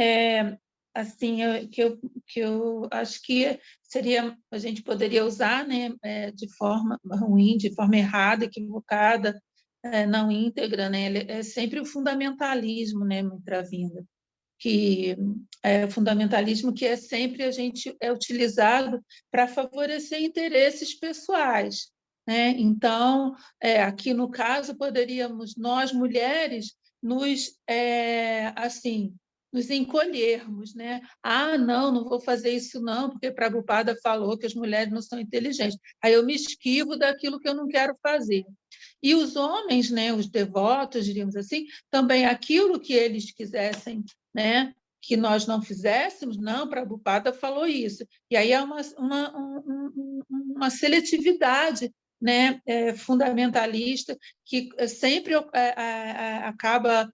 assim, que eu acho que seria, a gente poderia usar, né, de forma ruim, de forma errada, equivocada, não íntegra, né? É sempre o fundamentalismo, né, Mitravinda, que é o fundamentalismo que é sempre a gente é utilizado para favorecer interesses pessoais, né? Então, aqui no caso poderíamos nós mulheres nos encolhermos, né? Não vou fazer isso não, porque Prabhupada falou que as mulheres não são inteligentes. Aí eu me esquivo daquilo que eu não quero fazer. E os homens, né, os devotos, diríamos assim, também aquilo que eles quisessem, né, que nós não fizéssemos, não, Prabhupada falou isso. E aí há uma seletividade, né, fundamentalista que sempre acaba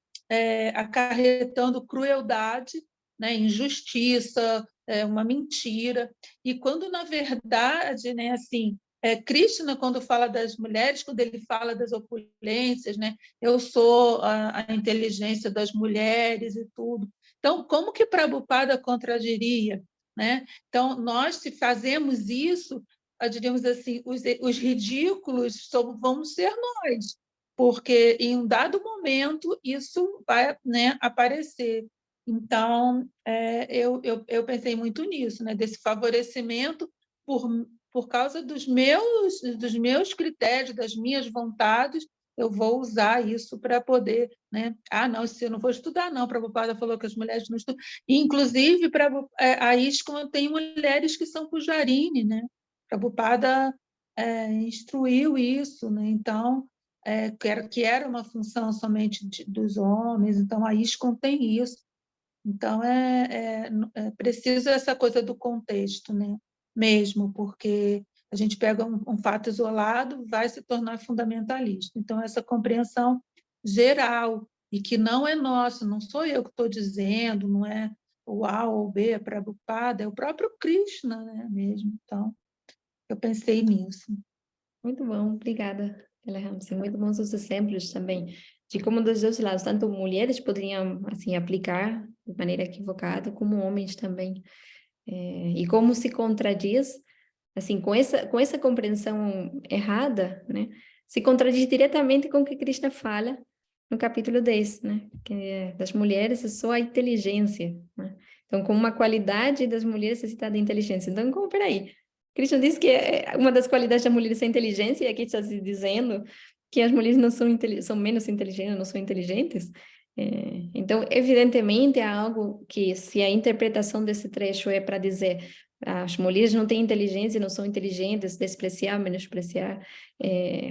acarretando crueldade, né, injustiça, uma mentira. E quando, na verdade, né, assim, Krishna, quando fala das mulheres, quando ele fala das opulências, né, eu sou a inteligência das mulheres e tudo. Então, como que Prabhupada contradiria, né? Então, nós, se fazemos isso, diríamos assim, os ridículos vamos ser nós, porque em um dado momento isso vai, né, aparecer. Então, eu pensei muito nisso, né, desse favorecimento por causa dos meus critérios, das minhas vontades, eu vou usar isso para poder, né? Não, se eu não vou estudar, não. Prabhupada falou que as mulheres não estudam. Inclusive, a ISKCON tem mulheres que são pujarine, né? Prabhupada instruiu isso, né? Então, que era uma função somente dos homens, então a ISKCON tem isso. Então, é preciso essa coisa do contexto, né? Mesmo, porque a gente pega um fato isolado, vai se tornar fundamentalista. Então, essa compreensão geral, e que não é nossa, não sou eu que estou dizendo, não é o A ou o B, é Prabhupada, é o próprio Krishna, né, mesmo. Então, eu pensei nisso. Muito bom, obrigada, Ramsey. Muito bons os exemplos também, de como dos dois lados, tanto mulheres poderiam, assim, aplicar de maneira equivocada, como homens também. E como se contradiz, assim, com essa compreensão errada, né? Se contradiz diretamente com o que Krishna fala no capítulo 10, né? Que das mulheres é só a inteligência, né? Então, com uma qualidade das mulheres é citada a inteligência. Então, como, peraí, Krishna diz que uma das qualidades da mulher é a inteligência, e aqui está se dizendo que as mulheres não são menos inteligentes, não são inteligentes. Então, evidentemente, é algo que, se a interpretação desse trecho é para dizer as mulheres não têm inteligência, não são inteligentes, despreciar, menospreciar,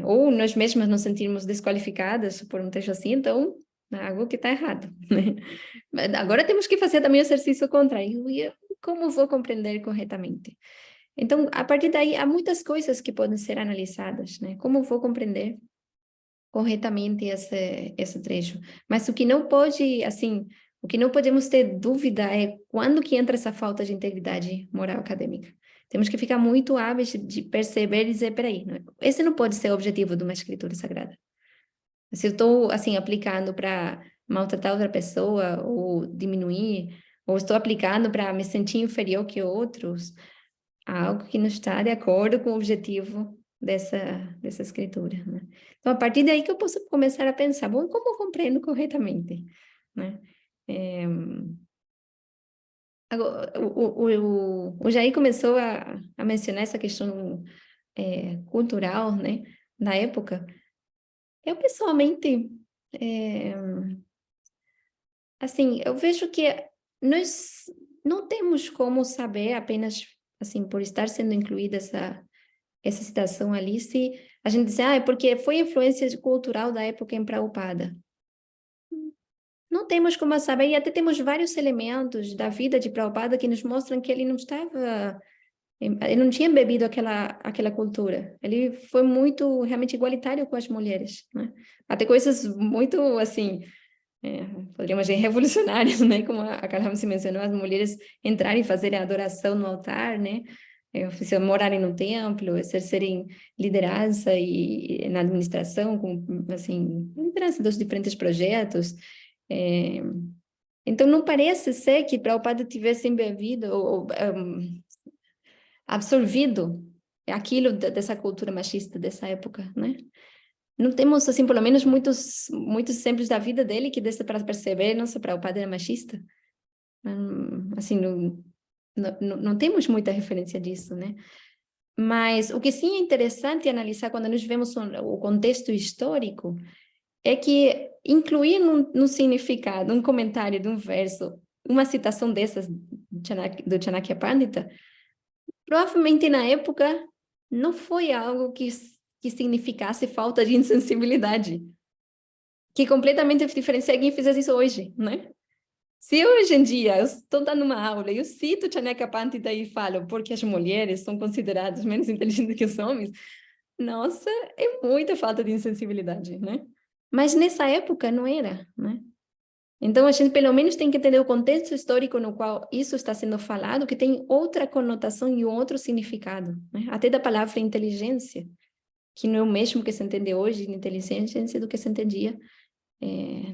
ou nós mesmas nos sentirmos desqualificadas por um trecho assim, então, é algo que está errado, né? Agora temos que fazer também o exercício contrário. Como vou compreender corretamente? Então, a partir daí, há muitas coisas que podem ser analisadas, né? Como vou compreender corretamente esse trecho? Mas o que não pode, assim, o que não podemos ter dúvida é quando que entra essa falta de integridade moral acadêmica. Temos que ficar muito hábeis de perceber e dizer, peraí, esse não pode ser o objetivo de uma escritura sagrada. Se eu estou, assim, aplicando para maltratar outra pessoa, ou diminuir, ou estou aplicando para me sentir inferior que outros, algo que não está de acordo com o objetivo dessa escritura, né? Então, a partir daí que eu posso começar a pensar, bom, como eu compreendo corretamente, né? Agora, o Jair começou a mencionar essa questão cultural, né, na época. Eu, pessoalmente, assim, eu vejo que nós não temos como saber apenas, assim, por estar sendo incluída essa citação ali, se a gente diz, é porque foi influência cultural da época em Prabhupada. Não temos como saber, e até temos vários elementos da vida de Prabhupada que nos mostram que ele não tinha bebido aquela cultura. Ele foi muito, realmente, igualitário com as mulheres, né? Até coisas muito, assim, poderíamos dizer, revolucionárias, né? Como a Carla se mencionou, as mulheres entrarem e fazerem a adoração no altar, né? Morarem no templo, exercerem liderança e na administração, assim, liderança dos diferentes projetos. Então, não parece ser que Prabhupada tivesse embebido ou absorvido aquilo dessa cultura machista dessa época, né? não temos, assim, pelo menos muitos exemplos da vida dele que desse para perceber, nossa, Prabhupada era machista. Assim, não temos muita referência disso, né? Mas o que sim é interessante analisar quando nós vemos o contexto histórico é que incluir num significado, um comentário de um verso, uma citação dessas do Chanakya Pandita, provavelmente na época não foi algo que significasse falta de insensibilidade, que completamente diferente se alguém fizesse isso hoje, né? Se hoje em dia eu estou dando uma aula e eu cito Chanakya Pandita e falo porque as mulheres são consideradas menos inteligentes que os homens, nossa, é muita falta de insensibilidade, né? Mas nessa época não era, né? Então a gente pelo menos tem que entender o contexto histórico no qual isso está sendo falado, que tem outra conotação e um outro significado, né? Até da palavra inteligência, que não é o mesmo que se entende hoje de inteligência do que se entendia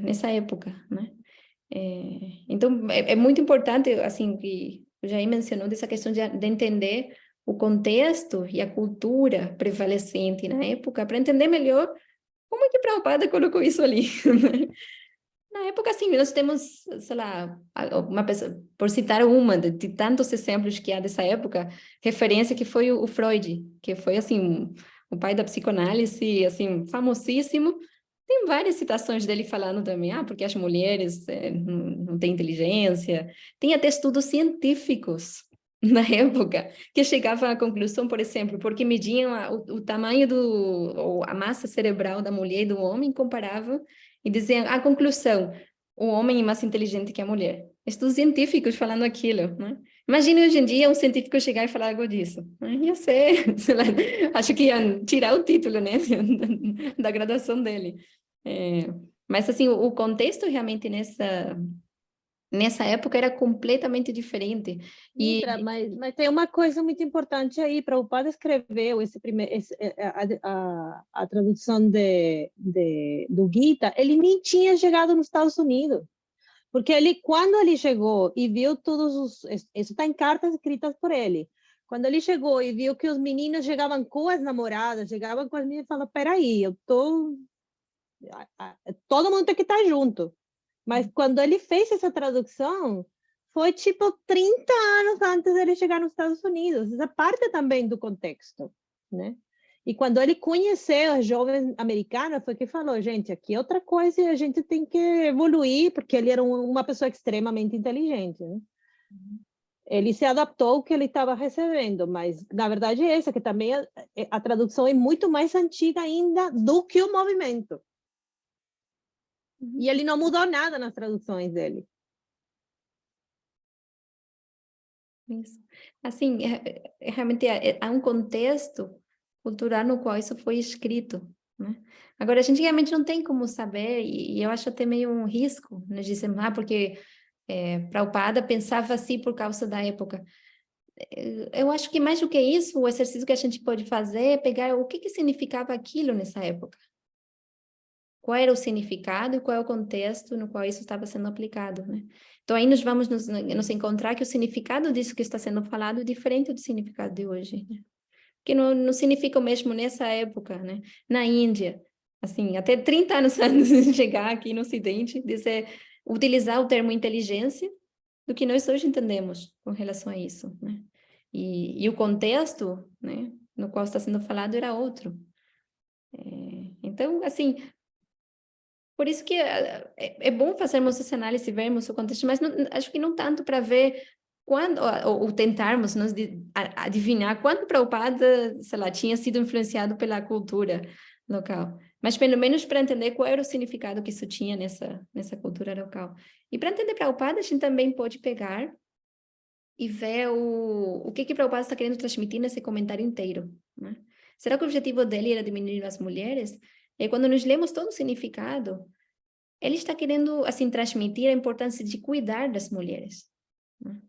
nessa época, né? Então, é muito importante, assim, que o Jair mencionou, dessa questão de entender o contexto e a cultura prevalecente na época, para entender melhor como é que Prabhupada colocou isso ali. Na época, assim, nós temos, sei lá, uma pessoa, por citar uma de tantos exemplos que há dessa época, referência que foi o Freud, que foi, assim, o pai da psicanálise, assim, famosíssimo. Tem várias citações dele falando também, porque as mulheres não têm inteligência. Tem até estudos científicos na época que chegavam à conclusão, por exemplo, porque mediam o tamanho ou a massa cerebral da mulher e do homem, comparavam e diziam a conclusão: o homem é mais inteligente que a mulher. Estudos científicos falando aquilo, né? Imagine hoje em dia um científico chegar e falar algo disso. Ia ser, sei lá, acho que ia tirar o título, né, da graduação dele. Mas, assim, o contexto realmente nessa época era completamente diferente. Mitra, mas tem uma coisa muito importante aí. Prabhupada escreveu a tradução do Gita, ele nem tinha chegado nos Estados Unidos. Porque quando ele chegou e viu isso está em cartas escritas por ele. Quando ele chegou e viu que os meninos chegavam com as namoradas, chegavam com as meninas e falou: peraí, todo mundo tem que estar junto. Mas quando ele fez essa tradução, foi tipo 30 anos antes dele chegar nos Estados Unidos. Essa parte também do contexto, né? E quando ele conheceu as jovens americanas, foi que falou: gente, aqui é outra coisa e a gente tem que evoluir, porque ele era uma pessoa extremamente inteligente, né? Ele se adaptou ao que ele estava recebendo, mas na verdade é essa, que também a tradução é muito mais antiga ainda do que o movimento. E ele não mudou nada nas traduções dele. Isso. Assim, realmente há um contexto cultural no qual isso foi escrito, né? Agora, a gente realmente não tem como saber, e eu acho até meio um risco, né? Dizem, porque Prabhupada pensava assim por causa da época. Eu acho que mais do que isso, o exercício que a gente pode fazer é pegar o que significava aquilo nessa época. Qual era o significado e qual é o contexto no qual isso estava sendo aplicado, né? Então, aí nós vamos nos encontrar que o significado disso que está sendo falado é diferente do significado de hoje, né? Que não significa o mesmo nessa época, né? Na Índia, assim, até 30 anos antes de chegar aqui no Ocidente, utilizar o termo inteligência do que nós hoje entendemos com relação a isso, né? E o contexto, né, no qual está sendo falado era outro. Então, assim, por isso que é bom fazermos essa análise, vermos o contexto, mas acho que não tanto para ver quando, ou tentarmos adivinhar quando Prabhupada, sei lá, tinha sido influenciado pela cultura local, mas pelo menos para entender qual era o significado que isso tinha nessa cultura local. E para entender Prabhupada, a gente também pode pegar e ver o que Prabhupada está querendo transmitir nesse comentário inteiro, né? Será que o objetivo dele era diminuir as mulheres? E quando nós lemos todo o significado, ele está querendo, assim, transmitir a importância de cuidar das mulheres, né?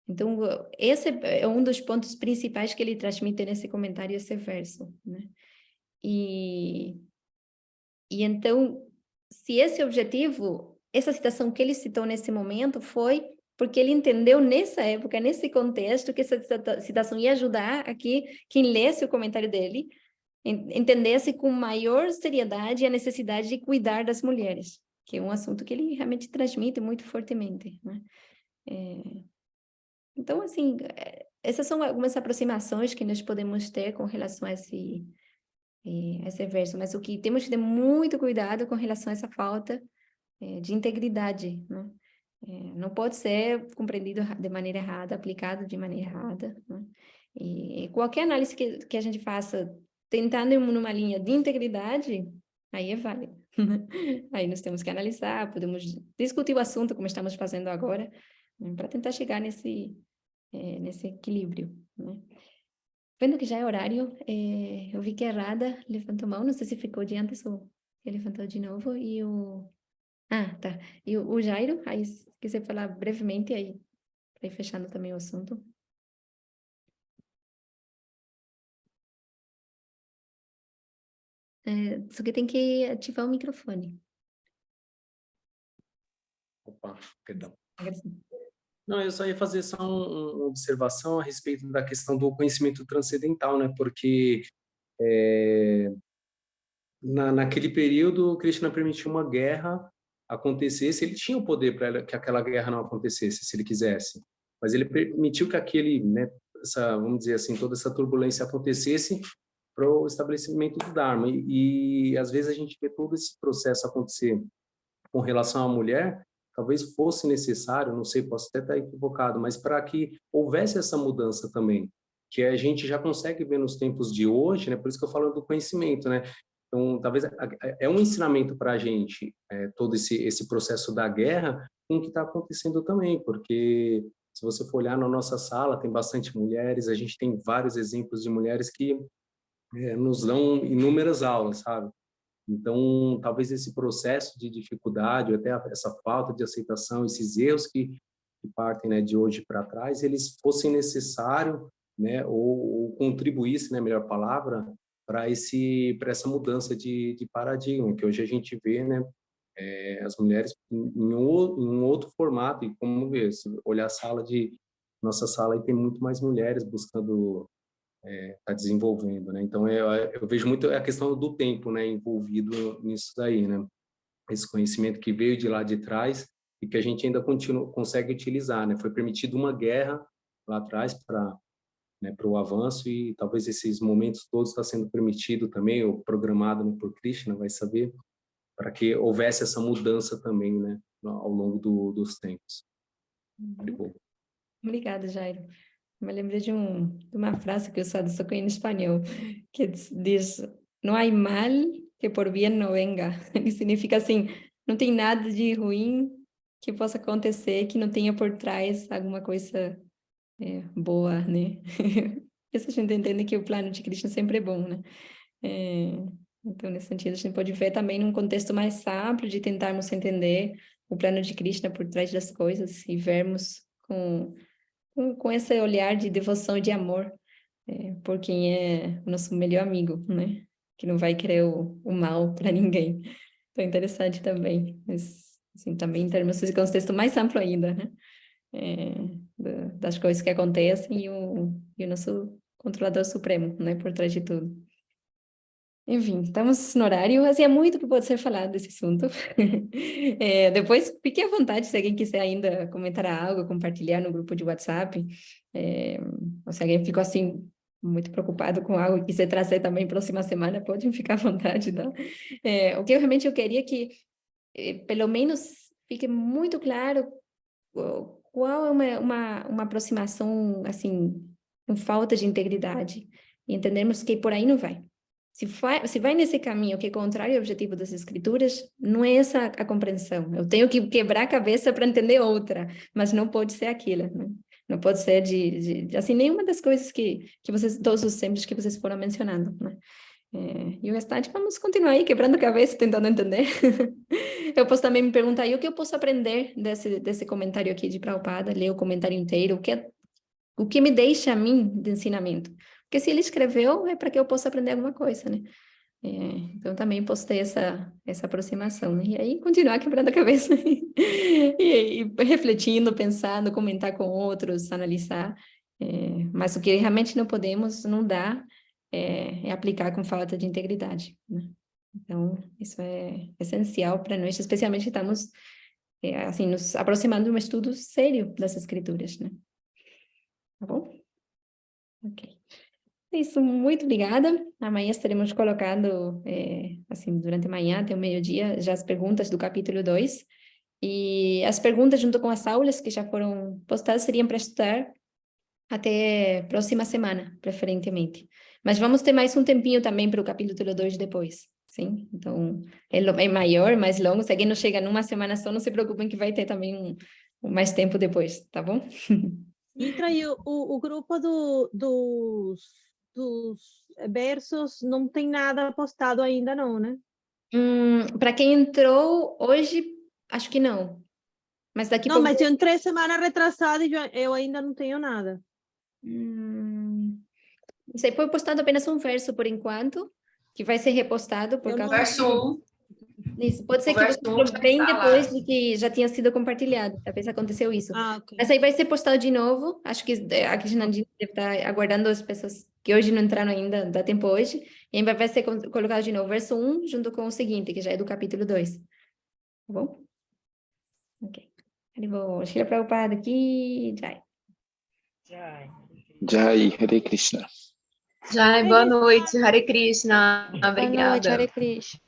Então, esse é um dos pontos principais que ele transmite nesse comentário, esse verso, né? E então, se esse objetivo, essa citação que ele citou nesse momento foi porque ele entendeu nessa época, nesse contexto, que essa citação ia ajudar aqui quem lesse o comentário dele entendesse com maior seriedade a necessidade de cuidar das mulheres, que é um assunto que ele realmente transmite muito fortemente, né? Então, assim, essas são algumas aproximações que nós podemos ter com relação a esse verso, mas o que temos que ter muito cuidado com relação a essa falta de integridade, né? Não pode ser compreendido de maneira errada, aplicado de maneira errada, né? E qualquer análise que a gente faça tentando ir numa linha de integridade, aí é válido. Aí nós temos que analisar, podemos discutir o assunto como estamos fazendo agora, né, para tentar chegar nesse equilíbrio, né? Vendo que já é horário, eu vi que a Rada levantou a mão, não sei se ficou de antes ou ele levantou de novo, e Ah, tá. E o Jairo, aí se quiser falar brevemente aí, para ir fechando também o assunto. Só que tem que ativar o microfone. Opa, perdão. Agradeço. Não, eu só ia fazer só uma observação a respeito da questão do conhecimento transcendental, né? Porque naquele período, Krishna permitiu uma guerra acontecesse, ele tinha o poder para que aquela guerra não acontecesse, se ele quisesse. Mas ele permitiu que vamos dizer assim, toda essa turbulência acontecesse para o estabelecimento do Dharma. E às vezes a gente vê todo esse processo acontecer com relação à mulher, talvez fosse necessário, não sei, posso até estar equivocado, mas para que houvesse essa mudança também, que a gente já consegue ver nos tempos de hoje, né? Por isso que eu falo do conhecimento, né? Então, talvez é um ensinamento para a gente, todo esse processo da guerra, com o que está acontecendo também, porque se você for olhar na nossa sala, tem bastante mulheres, a gente tem vários exemplos de mulheres que nos dão inúmeras aulas, sabe? Então, talvez esse processo de dificuldade, ou até essa falta de aceitação, esses erros que partem, né, de hoje para trás, eles fossem necessários, né, ou contribuíssem, né, melhor palavra, para essa mudança de paradigma, que hoje a gente vê, né, as mulheres em um outro formato, e como ver, se olhar nossa sala, aí tem muito mais mulheres buscando tá desenvolvendo, né? Então eu vejo muito a questão do tempo, né, envolvido nisso daí, né? Esse conhecimento que veio de lá de trás e que a gente ainda consegue utilizar, né? Foi permitido uma guerra lá atrás para o avanço, e talvez esses momentos todos está sendo permitido também, ou programado, né, por Krishna, vai saber, para que houvesse essa mudança também, né, ao longo dos tempos. Obrigada, Jairo. Me lembrei de uma frase que eu usado só em espanhol, que diz, não há mal que por bien não venga. Que significa assim, não tem nada de ruim que possa acontecer que não tenha por trás alguma coisa boa, né? Isso a gente entende que o plano de Krishna sempre é bom, né? Então, nesse sentido, a gente pode ver também num contexto mais amplo de tentarmos entender o plano de Krishna por trás das coisas e vermos com esse olhar de devoção e de amor por quem é o nosso melhor amigo, né? Que não vai querer o mal para ninguém. Então, interessante também, mas, assim, também em termos de contexto mais amplo ainda, né? Das coisas que acontecem e o nosso controlador supremo, né? Por trás de tudo. Enfim, estamos no horário, assim, é muito que pode ser falado desse assunto. Depois, fique à vontade se alguém quiser ainda comentar algo, compartilhar no grupo de WhatsApp, ou se alguém ficou, assim, muito preocupado com algo e quiser trazer também próxima semana, pode ficar à vontade, tá? O que eu realmente queria que, pelo menos, fique muito claro qual é uma aproximação, assim, com falta de integridade, e entendermos que por aí não vai. Se vai nesse caminho que é contrário ao objetivo das escrituras, não é essa a compreensão. Eu tenho que quebrar a cabeça para entender outra, mas não pode ser aquilo, né? Não pode ser assim, nenhuma das coisas que vocês, todos os exemplos que vocês foram mencionando, né? E o restante, vamos continuar aí quebrando a cabeça, tentando entender. Eu posso também me perguntar, e o que eu posso aprender desse comentário aqui de Prabhupada, ler o comentário inteiro, o que me deixa a mim de ensinamento? Porque se ele escreveu, é para que eu possa aprender alguma coisa, né? Então, também posso ter essa aproximação, né? E aí, continuar quebrando a cabeça e refletindo, pensando, comentar com outros, analisar. Mas o que realmente não podemos, não dá, aplicar com falta de integridade, né? Então, isso é essencial para nós, especialmente estamos, assim, nos aproximando de um estudo sério das escrituras, né? Tá bom? Ok. É isso, muito obrigada. Amanhã estaremos colocando, assim, durante a manhã até o meio-dia, já as perguntas do capítulo 2. E as perguntas, junto com as aulas que já foram postadas, seriam para estudar até próxima semana, preferentemente. Mas vamos ter mais um tempinho também para o capítulo 2 depois, sim? Então, é maior, mais longo. Se alguém não chega numa semana só, não se preocupem que vai ter também mais tempo depois, tá bom? Mitra, e o grupo dos versos não tem nada postado ainda não, né? Para quem entrou hoje, acho que não. Mas daqui a Não, pouco... mas eu entrei semana retrasada e eu ainda não tenho nada. Não sei, foi postado apenas um verso por enquanto, que vai ser repostado por causa... Verso 1. Isso, pode ser O que verso você 1 entrou já bem está depois lá. de que já tinha sido compartilhado, talvez aconteceu isso. Ok. Mas aí vai ser postado de novo, acho que a Cristina deve estar aguardando as pessoas que hoje não entraram ainda, dá tempo hoje, e aí vai ser colocado de novo, verso 1, junto com o seguinte, que já é do capítulo 2. Tá bom? Ok. Arrivou, Shila Prabhupada aqui, Jai. Jai, Hare Krishna. Jai, boa noite. Hare Krishna. Boa noite, Obrigada. Hare Krishna.